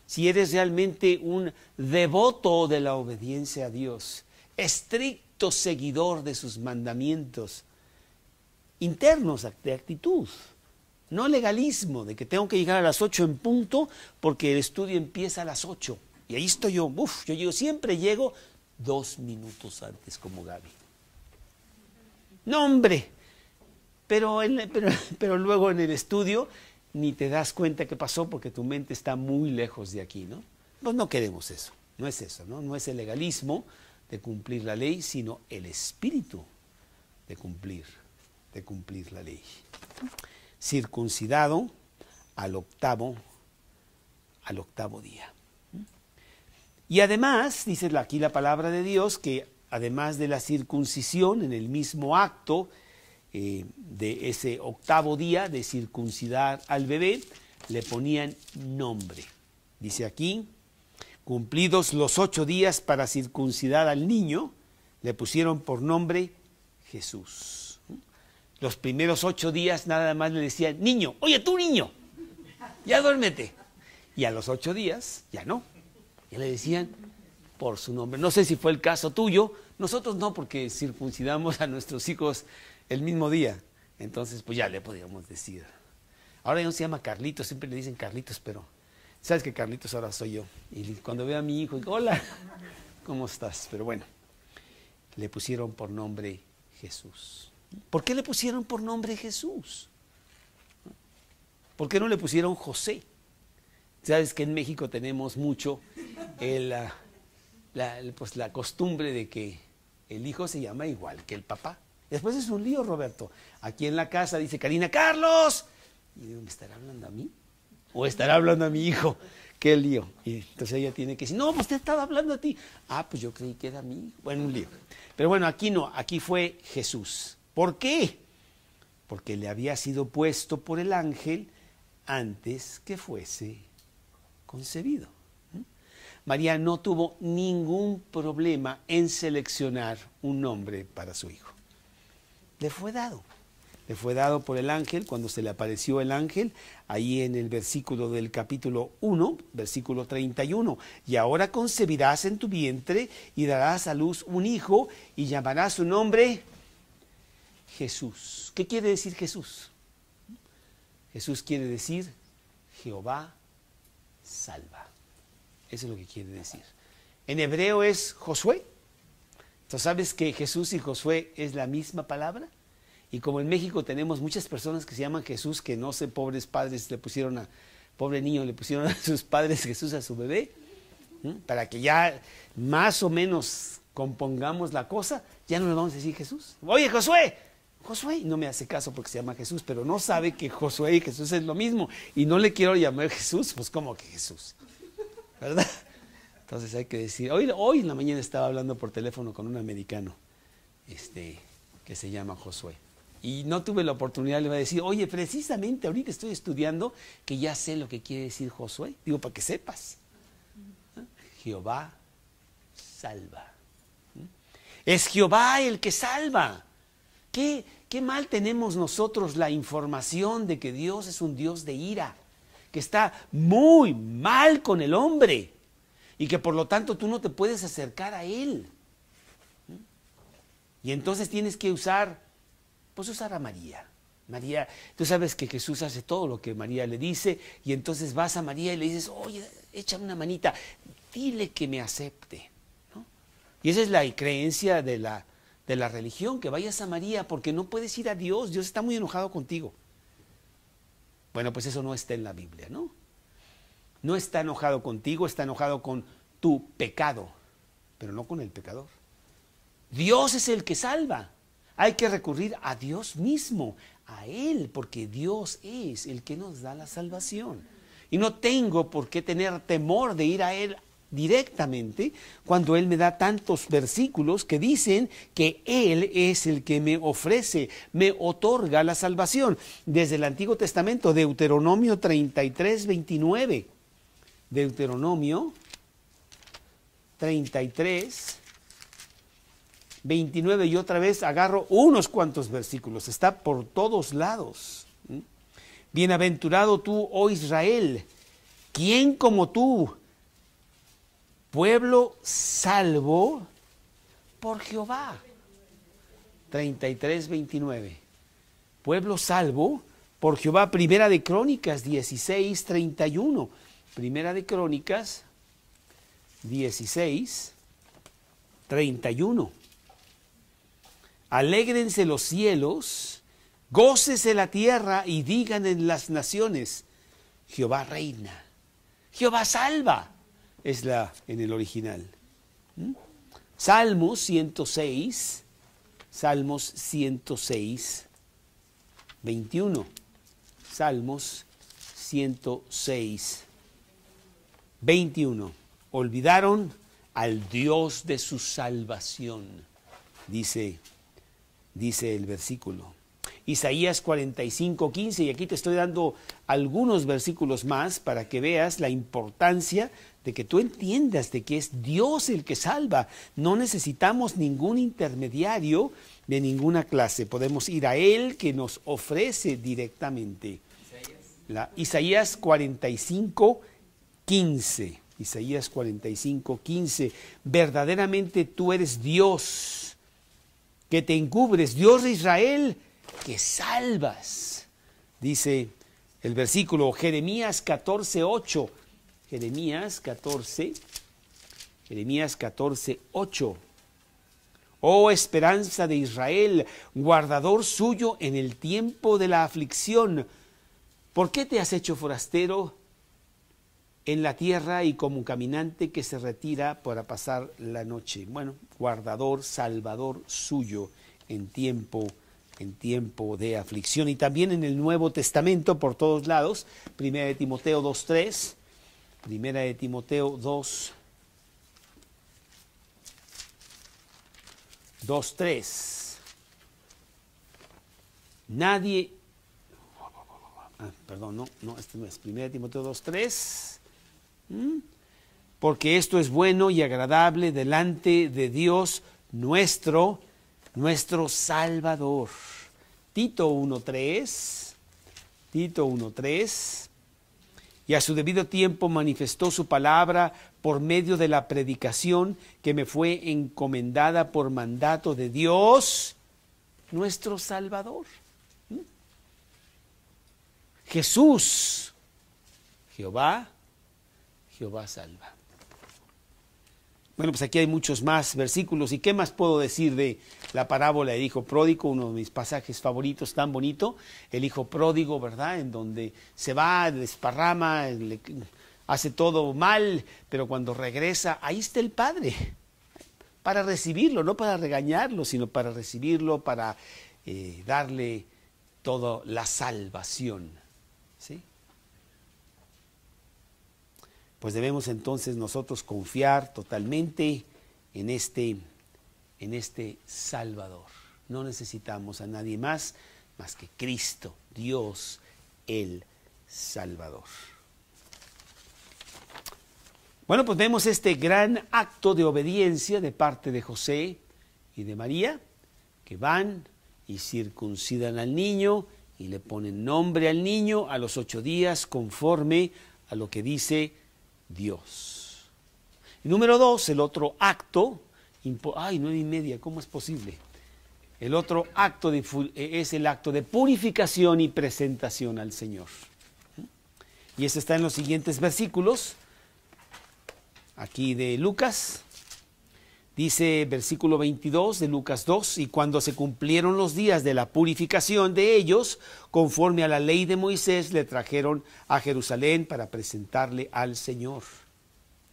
si eres realmente un devoto de la obediencia a Dios, estricto seguidor de sus mandamientos internos de actitud, no legalismo, de que tengo que llegar a las 8 en punto porque el estudio empieza a las 8. Y ahí estoy yo, siempre llego 2 minutos antes como Gaby. No, hombre, pero luego en el estudio ni te das cuenta qué pasó porque tu mente está muy lejos de aquí, ¿no? Pues no queremos eso, no es eso, ¿no? No es el legalismo de cumplir la ley, sino el espíritu de cumplir la ley. Circuncidado al octavo día. Y además, dice aquí la palabra de Dios, que además de la circuncisión, en el mismo acto de ese octavo día de circuncidar al bebé, le ponían nombre. Dice aquí, cumplidos los 8 días para circuncidar al niño, le pusieron por nombre Jesús. Los primeros 8 días nada más le decían, niño, oye tú niño, ya duérmete. Y a los 8 días, ya no, ya le decían por su nombre. No sé si fue el caso tuyo, nosotros no, porque circuncidamos a nuestros hijos el mismo día. Entonces, pues ya le podíamos decir. Ahora ya no se llama Carlitos, siempre le dicen Carlitos, pero sabes que Carlitos ahora soy yo. Y cuando veo a mi hijo, digo, hola, ¿cómo estás? Pero bueno, le pusieron por nombre Jesús. ¿Por qué le pusieron por nombre Jesús? ¿Por qué no le pusieron José? Sabes que en México tenemos mucho la costumbre de que el hijo se llama igual que el papá. Después es un lío, Roberto. Aquí en la casa dice Karina, ¡Carlos! Y digo, ¿me estará hablando a mí? ¿O estará hablando a mi hijo? ¡Qué lío! Y entonces ella tiene que decir, no, pues usted estaba hablando a ti. Ah, pues yo creí que era a mí. Bueno, un lío. Pero bueno, aquí no, aquí fue Jesús. ¿Por qué? Porque le había sido puesto por el ángel antes que fuese concebido. María no tuvo ningún problema en seleccionar un nombre para su hijo. Le fue dado por el ángel cuando se le apareció el ángel, ahí en el versículo del capítulo 1, versículo 31. Y ahora concebirás en tu vientre y darás a luz un hijo y llamarás su nombre Jesús. ¿Qué quiere decir Jesús? Jesús quiere decir Jehová salva. Eso es lo que quiere decir. En hebreo es Josué. ¿Tú sabes que Jesús y Josué es la misma palabra? Y como en México tenemos muchas personas que se llaman Jesús, que no sé, pobres padres pobre niño le pusieron a sus padres Jesús a su bebé, para que ya más o menos compongamos la cosa, ya no le vamos a decir Jesús. Oye, Josué, no me hace caso porque se llama Jesús, pero no sabe que Josué y Jesús es lo mismo, y no le quiero llamar Jesús, pues ¿cómo que Jesús? ¿Verdad? Entonces hay que decir, hoy en la mañana estaba hablando por teléfono con un americano, que se llama Josué. Y no tuve la oportunidad, le iba a decir, oye, precisamente ahorita estoy estudiando que ya sé lo que quiere decir Josué. Digo, para que sepas. Jehová salva. Es Jehová el que salva. ¿Qué mal tenemos nosotros la información de que Dios es un Dios de ira, que está muy mal con el hombre y que por lo tanto tú no te puedes acercar a Él? Y entonces tienes que usar a María. María, tú sabes que Jesús hace todo lo que María le dice, y entonces vas a María y le dices, oye, échame una manita, dile que me acepte, ¿no? Y esa es la creencia de la religión, que vayas a María porque no puedes ir a Dios, Dios está muy enojado contigo. Bueno, pues eso no está en la Biblia, ¿no? No está enojado contigo, está enojado con tu pecado, pero no con el pecador. Dios es el que salva. Hay que recurrir a Dios mismo, a Él, porque Dios es el que nos da la salvación. Y no tengo por qué tener temor de ir a Él directamente cuando Él me da tantos versículos que dicen que Él es el que me ofrece, me otorga la salvación. Desde el Antiguo Testamento, Deuteronomio 33, 29. Deuteronomio 33, 29, y otra vez agarro unos cuantos versículos, está por todos lados. Bienaventurado tú, oh Israel, ¿quién como tú? Pueblo salvo por Jehová. 33, 29. Pueblo salvo por Jehová. Primera de Crónicas 16, 31. Primera de Crónicas 16, 31. Alégrense los cielos, gócese la tierra y digan en las naciones, Jehová reina, Jehová salva, es en el original. Salmos 106, 21. Salmos 106, 21. Olvidaron al Dios de su salvación, dice el versículo. Isaías 45, 15, y aquí te estoy dando algunos versículos más para que veas la importancia de que tú entiendas de que es Dios el que salva. No necesitamos ningún intermediario de ninguna clase. Podemos ir a Él que nos ofrece directamente. Isaías 45, 15. Isaías 45, 15. Verdaderamente tú eres Dios, que te encubres, Dios de Israel, que salvas. Dice el versículo Jeremías 14, 8. Jeremías 14, 8. Oh esperanza de Israel, guardador suyo en el tiempo de la aflicción, ¿por qué te has hecho forastero en la tierra y como caminante que se retira para pasar la noche? Bueno, guardador, salvador suyo en tiempo de aflicción. Y también en el Nuevo Testamento por todos lados, Primera de Timoteo 2:3, Primera de Timoteo 2:3. Nadie, este no es, Primera de Timoteo 2:3. Porque esto es bueno y agradable delante de Dios nuestro Salvador. Tito 1:3. Y a su debido tiempo manifestó su palabra por medio de la predicación que me fue encomendada por mandato de Dios, nuestro Salvador. Jesús, Jehová salva. Bueno, pues aquí hay muchos más versículos. ¿Y qué más puedo decir de la parábola del hijo pródigo? Uno de mis pasajes favoritos, tan bonito. El hijo pródigo, ¿verdad? En donde se va, desparrama, hace todo mal, pero cuando regresa, ahí está el padre. Para recibirlo, no para regañarlo, sino para recibirlo, para darle toda la salvación. ¿Sí? Pues debemos entonces nosotros confiar totalmente en este Salvador. No necesitamos a nadie más que Cristo, Dios, el Salvador. Bueno, pues vemos este gran acto de obediencia de parte de José y de María, que van y circuncidan al niño y le ponen nombre al niño a los 8 días conforme a lo que dice Dios. Y número 2, el otro acto, 9:30, ¿cómo es posible? El otro acto es el acto de purificación y presentación al Señor. Y eso está en los siguientes versículos, aquí de Lucas. Dice versículo 22 de Lucas 2, y cuando se cumplieron los días de la purificación de ellos, conforme a la ley de Moisés, le trajeron a Jerusalén para presentarle al Señor.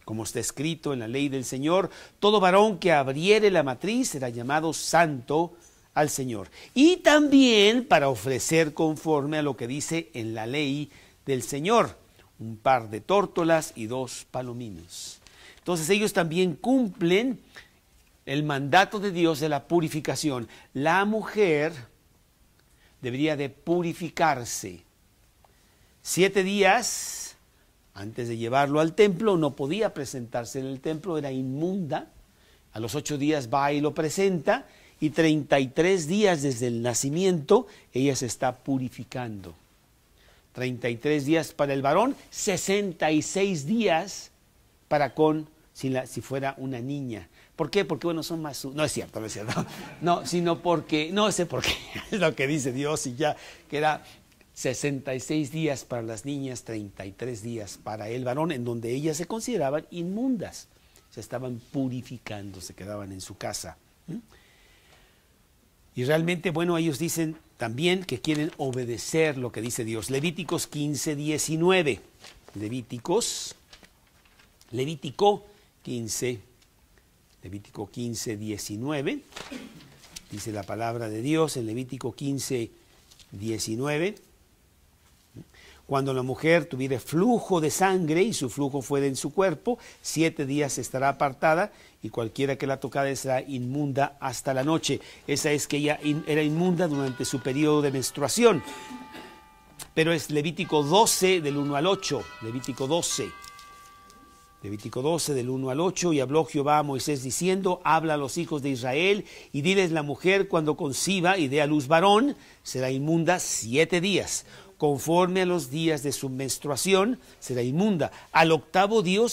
Como está escrito en la ley del Señor, todo varón que abriere la matriz será llamado santo al Señor. Y también para ofrecer conforme a lo que dice en la ley del Señor, un par de tórtolas y 2 palominos. Entonces ellos también cumplen el mandato de Dios de la purificación. La mujer debería de purificarse. 7 días antes de llevarlo al templo, no podía presentarse en el templo, era inmunda. A los 8 días va y lo presenta, y 33 días desde el nacimiento ella se está purificando. 33 días para el varón, 66 días para si fuera una niña. ¿Por qué? Porque bueno, son más... No es cierto, no es cierto. No, sino porque, no sé por qué, es lo que dice Dios y ya, que era 66 días para las niñas, 33 días para el varón, en donde ellas se consideraban inmundas. Se estaban purificando, se quedaban en su casa. Y realmente, bueno, ellos dicen también que quieren obedecer lo que dice Dios. Levíticos 15, 19. Levítico 15, 19. Dice la palabra de Dios en Levítico 15, 19. Cuando la mujer tuviere flujo de sangre y su flujo fuera en su cuerpo, 7 días estará apartada, y cualquiera que la tocare será inmunda hasta la noche. Esa es que ella era inmunda durante su periodo de menstruación. Pero es Levítico 12 del 1 al 8. Levítico 12 del 1 al 8. Y habló Jehová a Moisés diciendo: habla a los hijos de Israel y diles: la mujer cuando conciba y dé a luz varón será inmunda 7 días. Conforme a los días de su menstruación será inmunda. Al octavo día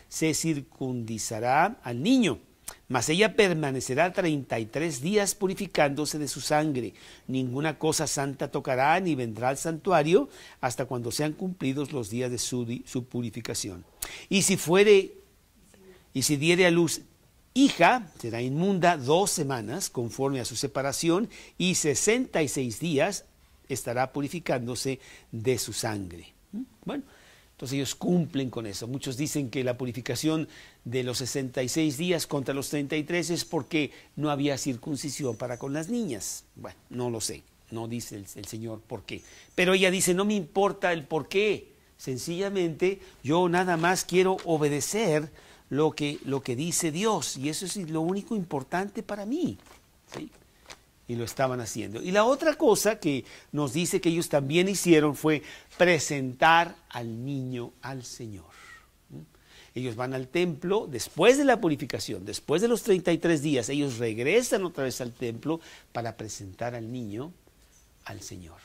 se circuncisará al niño, mas ella permanecerá 33 días purificándose de su sangre. Ninguna cosa santa tocará, ni vendrá al santuario hasta cuando sean cumplidos los días de su purificación. Y si diere a luz hija, será inmunda 2 semanas conforme a su separación, y 66 días estará purificándose de su sangre. Bueno, entonces ellos cumplen con eso. Muchos dicen que la purificación de los 66 días contra los 33 es porque no había circuncisión para con las niñas. Bueno, no lo sé, no dice el Señor por qué. Pero ella dice: no me importa el por qué, sencillamente yo nada más quiero obedecer lo que dice Dios, y eso es lo único importante para mí, ¿sí? Y lo estaban haciendo. Y la otra cosa que nos dice que ellos también hicieron fue presentar al niño al Señor. Ellos van al templo después de la purificación, después de los 33 días, ellos regresan otra vez al templo para presentar al niño al Señor,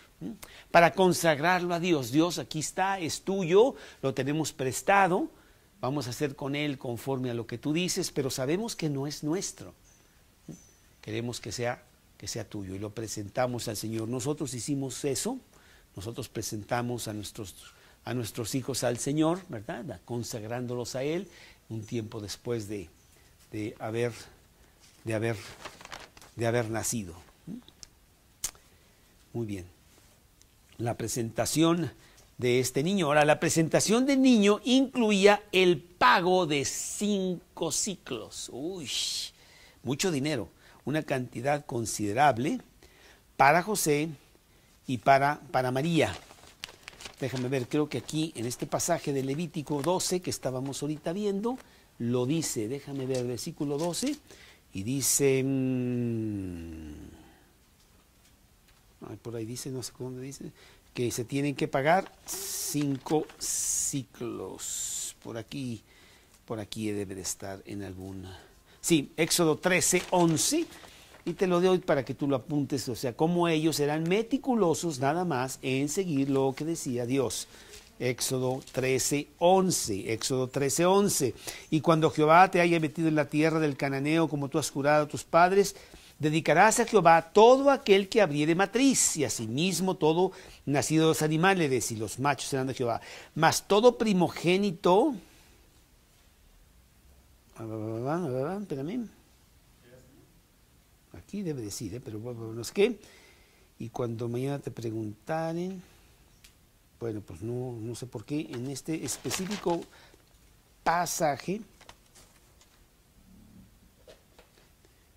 para consagrarlo a Dios. Dios, aquí está, es tuyo, lo tenemos prestado, vamos a hacer con él conforme a lo que tú dices, pero sabemos que no es nuestro. Queremos que sea tuyo, y lo presentamos al Señor. Nosotros hicimos eso, nosotros presentamos a nuestros hijos al Señor, ¿verdad? Consagrándolos a Él un tiempo después de haber nacido. Muy bien. La presentación de este niño. Ahora, la presentación del niño incluía el pago de 5 siclos. Uy, mucho dinero. Una cantidad considerable para José y para María. Déjame ver, creo que aquí en este pasaje de Levítico 12 que estábamos ahorita viendo, lo dice. Déjame ver el versículo 12 y dice, por ahí dice, no sé dónde dice, que se tienen que pagar 5 siclos. Por aquí debe de estar en alguna... Sí, Éxodo 13, 11, y te lo doy para que tú lo apuntes, o sea, cómo ellos eran meticulosos nada más en seguir lo que decía Dios. Éxodo 13, 11. Y cuando Jehová te haya metido en la tierra del cananeo, como tú has jurado a tus padres, dedicarás a Jehová todo aquel que abriere matriz, y asimismo todo nacido de los animales, y los machos serán de Jehová. Mas todo primogénito... Espérame. Aquí debe decir, pero no sé qué. Y cuando mañana te preguntaren, bueno, pues no sé por qué, en este específico pasaje,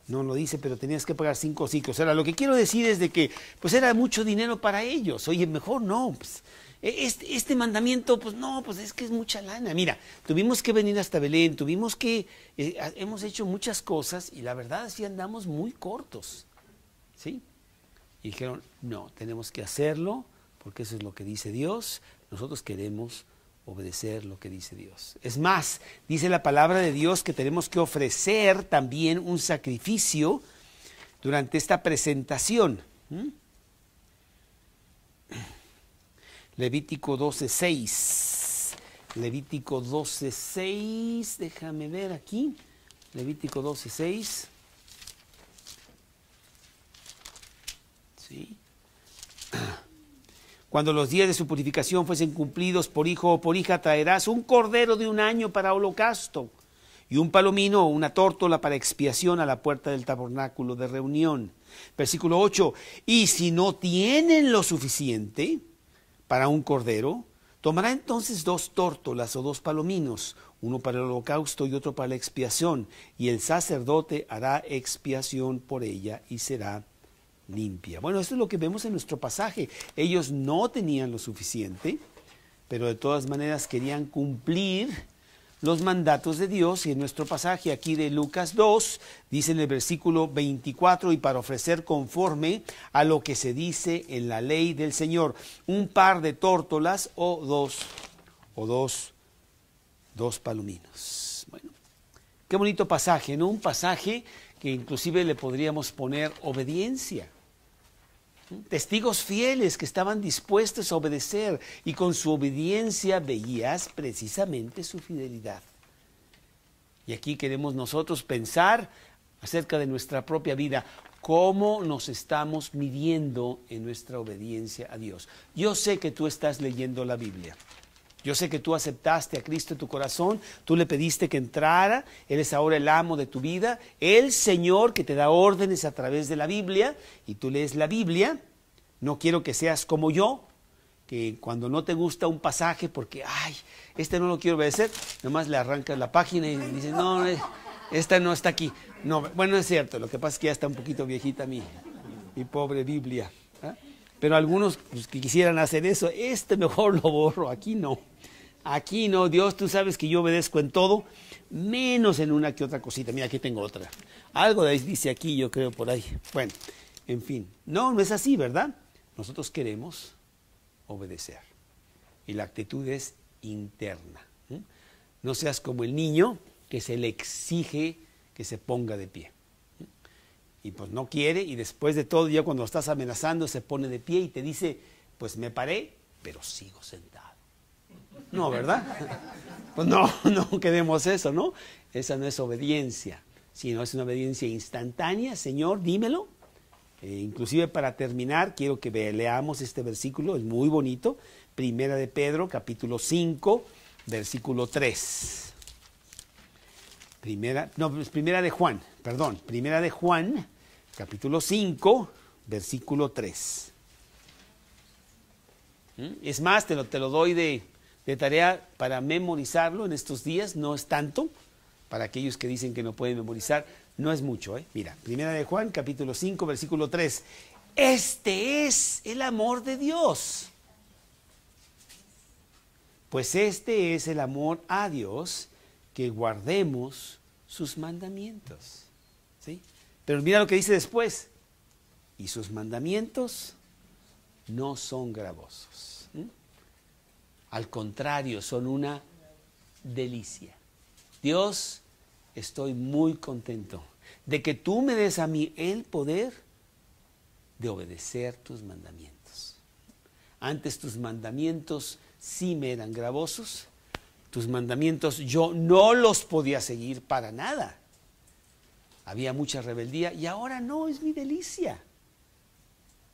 No lo dice, pero tenías que pagar 5 ciclos. Ahora, lo que quiero decir es de que, pues era mucho dinero para ellos. Oye, mejor no, pues, este mandamiento, pues no, pues es que es mucha lana. Mira, tuvimos que venir hasta Belén, hemos hecho muchas cosas y la verdad es que andamos muy cortos, ¿sí? Y dijeron, no, tenemos que hacerlo porque eso es lo que dice Dios. Nosotros queremos obedecer lo que dice Dios. Es más, dice la palabra de Dios que tenemos que ofrecer también un sacrificio durante esta presentación. Levítico 12:6. Levítico 12:6. Déjame ver aquí. Levítico 12:6. ¿Sí? Cuando los días de su purificación fuesen cumplidos por hijo o por hija, traerás un cordero de 1 año para holocausto y un palomino o una tórtola para expiación a la puerta del tabernáculo de reunión. Versículo 8. Y si no tienen lo suficiente para un cordero, tomará entonces 2 tórtolas o 2 palominos, uno para el holocausto y otro para la expiación, y el sacerdote hará expiación por ella y será limpia. Bueno, esto es lo que vemos en nuestro pasaje. Ellos no tenían lo suficiente, pero de todas maneras querían cumplir los mandatos de Dios. Y en nuestro pasaje aquí de Lucas 2, dice en el versículo 24, y para ofrecer conforme a lo que se dice en la ley del Señor, un par de tórtolas o dos palominos. Bueno, qué bonito pasaje, ¿no? Un pasaje que inclusive le podríamos poner obediencia. Testigos fieles que estaban dispuestos a obedecer y con su obediencia veías precisamente su fidelidad. Y aquí queremos nosotros pensar acerca de nuestra propia vida, cómo nos estamos midiendo en nuestra obediencia a Dios. Yo sé que tú estás leyendo la Biblia. Yo sé que tú aceptaste a Cristo en tu corazón, tú le pediste que entrara, Él es ahora el amo de tu vida, el Señor que te da órdenes a través de la Biblia, y tú lees la Biblia. No quiero que seas como yo, que cuando no te gusta un pasaje porque, este no lo quiero obedecer, nomás le arrancas la página y dices, no, esta no está aquí. No, bueno, es cierto, lo que pasa es que ya está un poquito viejita mi pobre Biblia. Pero algunos pues, que quisieran hacer eso, mejor lo borro, aquí no. Aquí no, Dios, tú sabes que yo obedezco en todo, menos en una que otra cosita. Mira, aquí tengo otra. Algo dice aquí, yo creo, por ahí. Bueno, en fin. No es así, ¿verdad? Nosotros queremos obedecer. Y la actitud es interna. No seas como el niño que se le exige que se ponga de pie. Y pues no quiere, y después de todo, ya cuando estás amenazando, se pone de pie y te dice, pues me paré, pero sigo sentado. No, ¿verdad? Pues no queremos eso, ¿no? Esa no es obediencia, sino es una obediencia instantánea. Señor, dímelo. Inclusive para terminar, quiero que leamos este versículo, es muy bonito. Primera de Pedro, capítulo 5, versículo 3. Primera de Juan, capítulo 5, versículo 3. Es más, te lo doy de tarea para memorizarlo en estos días, no es tanto, para aquellos que dicen que no pueden memorizar, no es mucho. Mira, Primera de Juan, capítulo 5, versículo 3. Este es el amor de Dios. Pues este es el amor a Dios, que guardemos sus mandamientos. ¿Sí? Pero mira lo que dice después. Y sus mandamientos no son gravosos. Al contrario, son una delicia. Dios, estoy muy contento de que tú me des a mí el poder de obedecer tus mandamientos. Antes tus mandamientos sí me eran gravosos. Tus mandamientos yo no los podía seguir para nada. Había mucha rebeldía y ahora no, es mi delicia.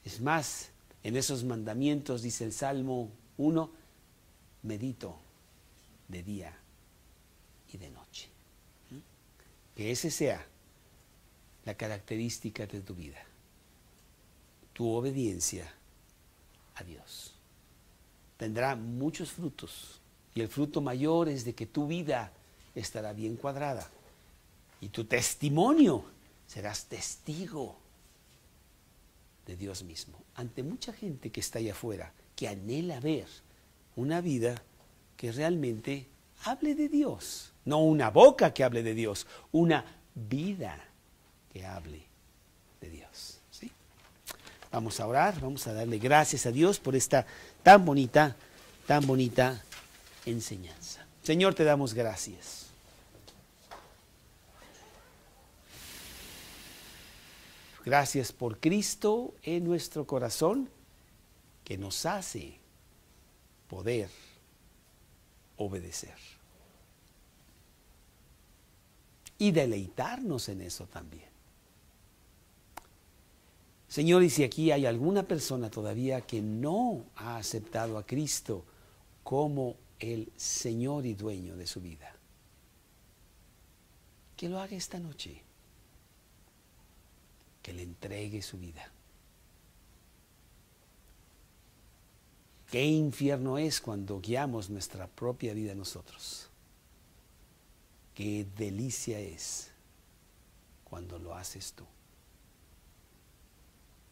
Es más, en esos mandamientos, dice el Salmo 1, medito de día y de noche. Que ese sea la característica de tu vida, tu obediencia a Dios. Tendrá muchos frutos y el fruto mayor es de que tu vida estará bien cuadrada y tu testimonio serás testigo de Dios mismo ante mucha gente que está allá afuera, que anhela ver una vida que realmente hable de Dios. No una boca que hable de Dios, una vida que hable de Dios. ¿Sí? Vamos a orar, vamos a darle gracias a Dios por esta tan bonita enseñanza. Señor, te damos gracias. Gracias por Cristo en nuestro corazón, que nos hace poder obedecer y deleitarnos en eso también. Señor, y si aquí hay alguna persona todavía que no ha aceptado a Cristo como el Señor y dueño de su vida, que lo haga esta noche, que le entregue su vida. Qué infierno es cuando guiamos nuestra propia vida nosotros. Qué delicia es cuando lo haces tú,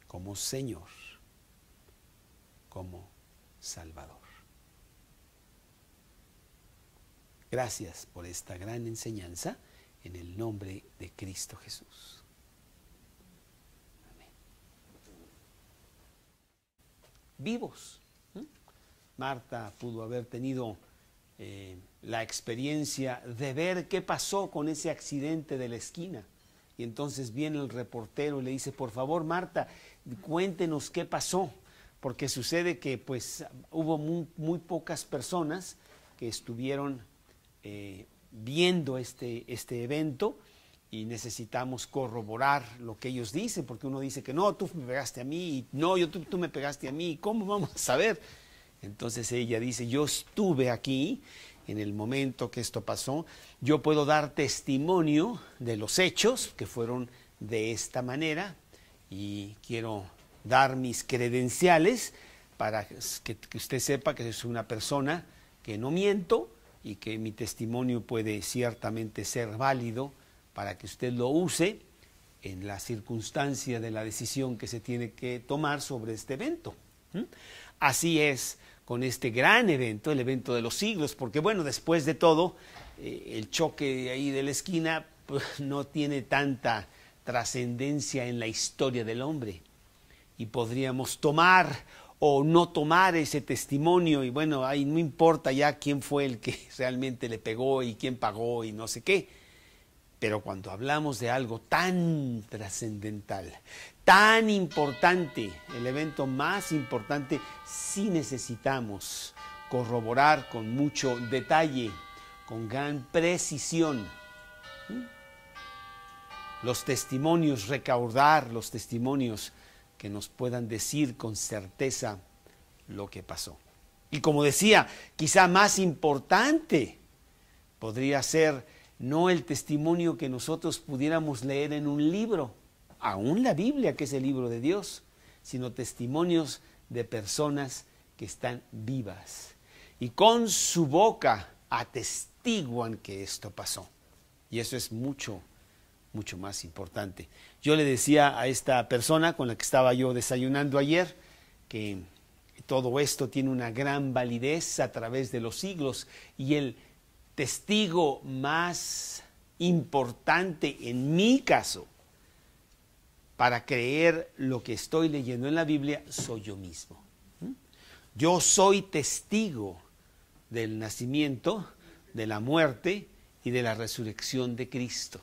como Señor, como Salvador. Gracias por esta gran enseñanza en el nombre de Cristo Jesús. Amén. Vivos. Marta pudo haber tenido la experiencia de ver qué pasó con ese accidente de la esquina. Y entonces viene el reportero y le dice, por favor, Marta, cuéntenos qué pasó. Porque sucede que pues hubo muy pocas personas que estuvieron viendo este evento y necesitamos corroborar lo que ellos dicen, porque uno dice que no, tú me pegaste a mí, y no, tú me pegaste a mí, ¿cómo vamos a saber? Entonces ella dice, yo estuve aquí en el momento que esto pasó, yo puedo dar testimonio de los hechos que fueron de esta manera y quiero dar mis credenciales para que usted sepa que es una persona que no miento y que mi testimonio puede ciertamente ser válido para que usted lo use en la circunstancia de la decisión que se tiene que tomar sobre este evento. Así es con este gran evento, el evento de los siglos, porque bueno, después de todo, el choque ahí de la esquina pues, no tiene tanta trascendencia en la historia del hombre. Y podríamos tomar o no tomar ese testimonio, y bueno, ahí no importa ya quién fue el que realmente le pegó y quién pagó y no sé qué. Pero cuando hablamos de algo tan trascendental, tan importante, el evento más importante, sí necesitamos corroborar con mucho detalle, con gran precisión, los testimonios, recaudar los testimonios que nos puedan decir con certeza lo que pasó. Y como decía, quizá más importante podría ser no el testimonio que nosotros pudiéramos leer en un libro, aún la Biblia, que es el libro de Dios, sino testimonios de personas que están vivas y con su boca atestiguan que esto pasó. Y eso es mucho más importante. Yo le decía a esta persona con la que estaba yo desayunando ayer que todo esto tiene una gran validez a través de los siglos y el testigo más importante en mi caso para creer lo que estoy leyendo en la Biblia soy yo mismo. Yo soy testigo del nacimiento, de la muerte y de la resurrección de Cristo.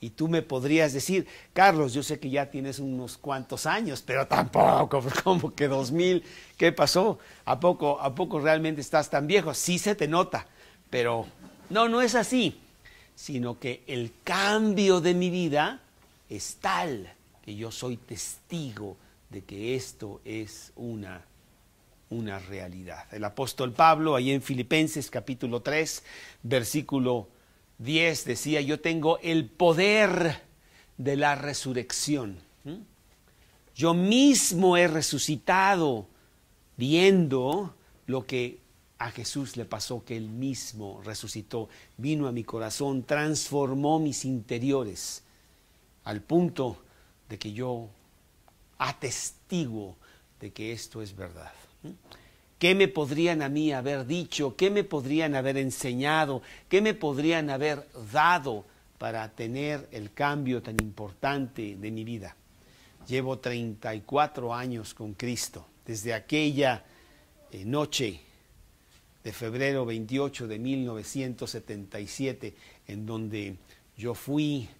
Y tú me podrías decir, Carlos, yo sé que ya tienes unos cuantos años, pero tampoco, como que 2000, ¿qué pasó? ¿A poco realmente estás tan viejo? Sí se te nota, pero no es así, sino que el cambio de mi vida es tal que yo soy testigo de que esto es una realidad. El apóstol Pablo, ahí en Filipenses capítulo 3, versículo 10, decía, yo tengo el poder de la resurrección. Yo mismo he resucitado viendo lo que a Jesús le pasó, que él mismo resucitó, vino a mi corazón, transformó mis interiores. al punto de que yo atestiguo de que esto es verdad. ¿Qué me podrían a mí haber dicho? ¿Qué me podrían haber enseñado? ¿Qué me podrían haber dado para tener el cambio tan importante de mi vida? Llevo 34 años con Cristo, desde aquella noche de febrero 28 de 1977, en donde yo fui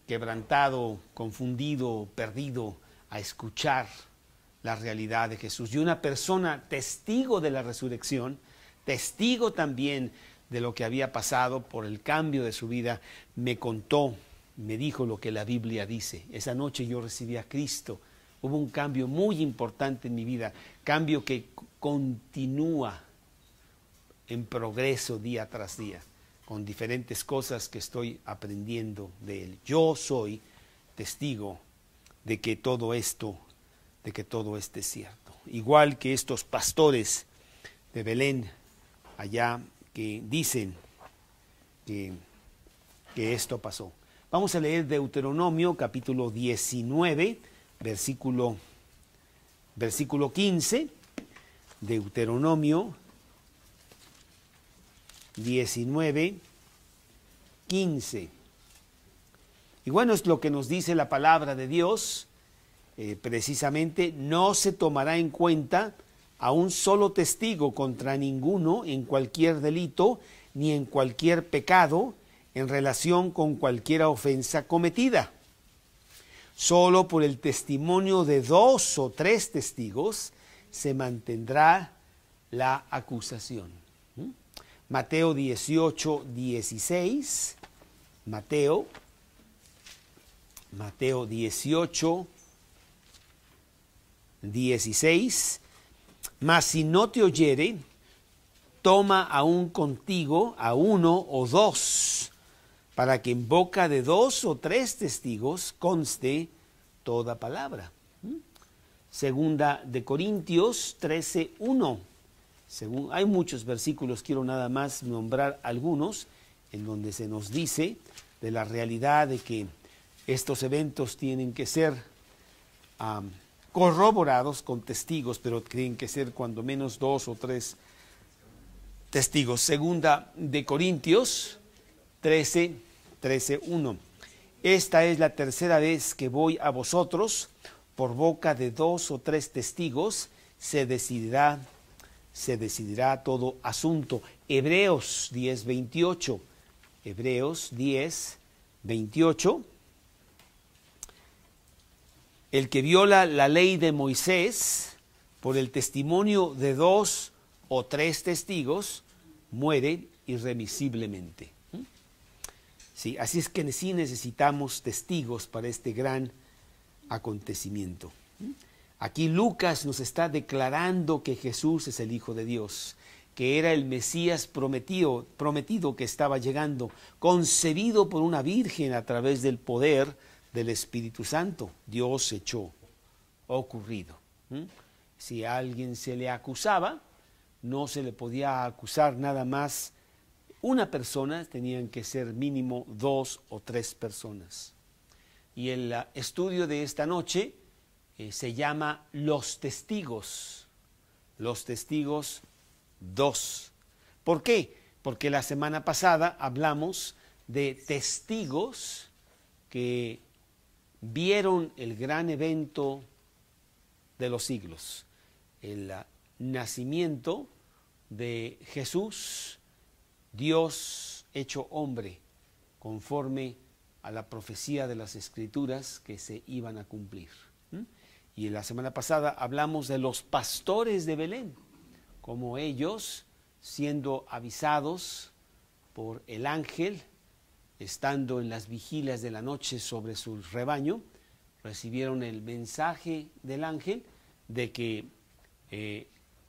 quebrantado, confundido, perdido, a escuchar la realidad de Jesús. Y una persona testigo de la resurrección, testigo también de lo que había pasado por el cambio de su vida, me contó, me dijo lo que la Biblia dice. Esa noche yo recibí a Cristo. Hubo un cambio muy importante en mi vida, cambio que continúa en progreso día tras día, con diferentes cosas que estoy aprendiendo de Él. Yo soy testigo de que todo esto es cierto. Igual que estos pastores de Belén allá que dicen que esto pasó. Vamos a leer Deuteronomio capítulo 19, versículo 15. Deuteronomio 19, 15. Y bueno, es lo que nos dice la palabra de Dios. Precisamente, no se tomará en cuenta a un solo testigo contra ninguno en cualquier delito ni en cualquier pecado en relación con cualquier ofensa cometida. Solo por el testimonio de 2 o 3 testigos se mantendrá la acusación. Mateo 18, 16. Mateo 18, 16. Mas si no te oyere, toma aún contigo a 1 o 2, para que en boca de 2 o 3 testigos conste toda palabra. Segunda de Corintios 13, 1. Hay muchos versículos, quiero nada más nombrar algunos, en donde se nos dice de la realidad de que estos eventos tienen que ser corroborados con testigos, pero tienen que ser cuando menos 2 o 3 testigos. Segunda de Corintios 13, 1. Esta es la tercera vez que voy a vosotros, por boca de 2 o 3 testigos se decidirá todo asunto. Hebreos 10, 28. Hebreos 10, 28. El que viola la ley de Moisés por el testimonio de 2 o 3 testigos muere irremisiblemente. Sí, así es que sí necesitamos testigos para este gran acontecimiento. Aquí Lucas nos está declarando que Jesús es el Hijo de Dios, que era el Mesías prometido que estaba llegando, concebido por una virgen a través del poder del Espíritu Santo. Dios echó ocurrido. Si a alguien se le acusaba, no se le podía acusar nada más una persona, tenían que ser mínimo 2 o 3 personas. Y el estudio de esta noche se llama Los Testigos 2. ¿Por qué? Porque la semana pasada hablamos de testigos que vieron el gran evento de los siglos, el nacimiento de Jesús, Dios hecho hombre, conforme a la profecía de las Escrituras que se iban a cumplir. Y en la semana pasada hablamos de los pastores de Belén, como ellos, siendo avisados por el ángel, estando en las vigilias de la noche sobre su rebaño, recibieron el mensaje del ángel de que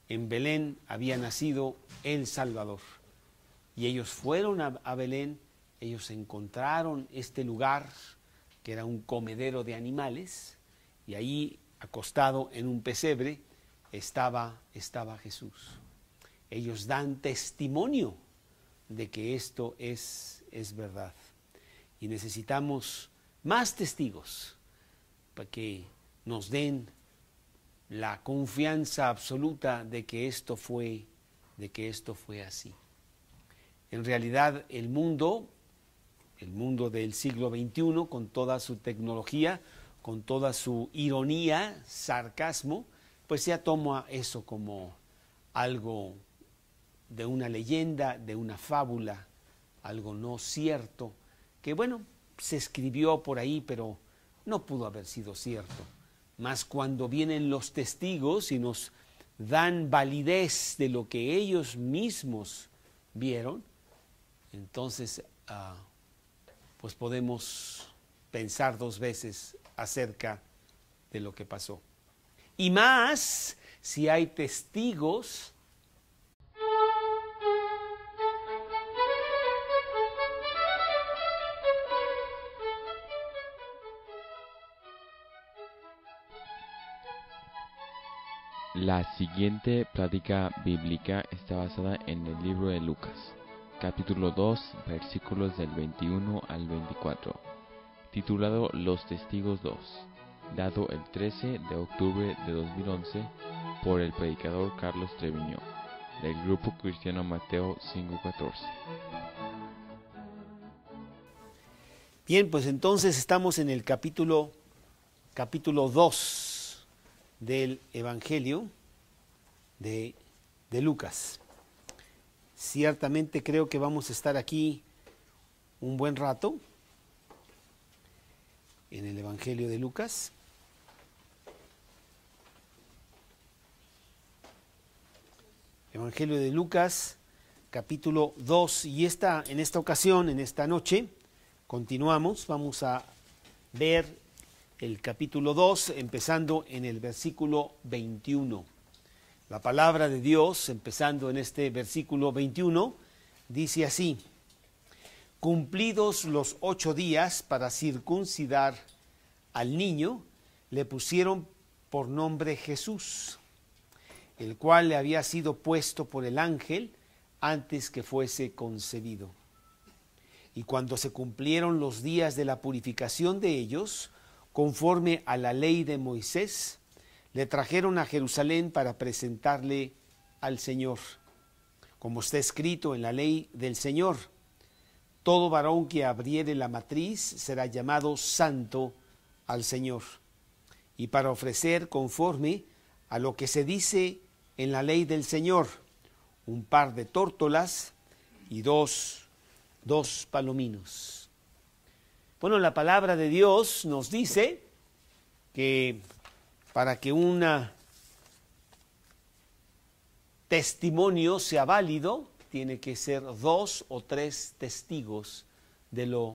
en Belén había nacido el Salvador. Y ellos fueron a Belén, ellos encontraron este lugar que era un comedero de animales, y ahí acostado en un pesebre estaba Jesús. Ellos dan testimonio de que esto es verdad. Y necesitamos más testigos para que nos den la confianza absoluta de que esto fue así. En realidad el mundo del siglo XXI, con toda su tecnología, con toda su ironía, sarcasmo, pues ya toma eso como algo de una leyenda, de una fábula, algo no cierto, que bueno, se escribió por ahí, pero no pudo haber sido cierto. Mas cuando vienen los testigos y nos dan validez de lo que ellos mismos vieron, entonces pues podemos pensar dos veces acerca de lo que pasó. Y más si hay testigos La siguiente plática bíblica está basada en el libro de Lucas, capítulo 2, versículos del 21 al 24, titulado Los Testigos 2, dado el 13 de octubre de 2011 por el predicador Carlos Treviño, del grupo cristiano Mateo 5:14. Bien, pues entonces estamos en el capítulo 2 del Evangelio de Lucas. Ciertamente creo que vamos a estar aquí un buen rato en el Evangelio de Lucas. Evangelio de Lucas, capítulo 2, y en esta ocasión, en esta noche, continuamos, vamos a ver el capítulo 2, empezando en el versículo 21. La palabra de Dios, empezando en este versículo 21, dice así: Cumplidos los 8 días para circuncidar al niño, le pusieron por nombre Jesús, el cual le había sido puesto por el ángel antes que fuese concebido. Y cuando se cumplieron los días de la purificación de ellos, conforme a la ley de Moisés, le trajeron a Jerusalén para presentarle al Señor. Como está escrito en la ley del Señor: todo varón que abriere la matriz será llamado santo al Señor. Y para ofrecer conforme a lo que se dice en la ley del Señor, un par de tórtolas y dos palominos. Bueno, la palabra de Dios nos dice que para que un testimonio sea válido, tiene que ser 2 o 3 testigos de lo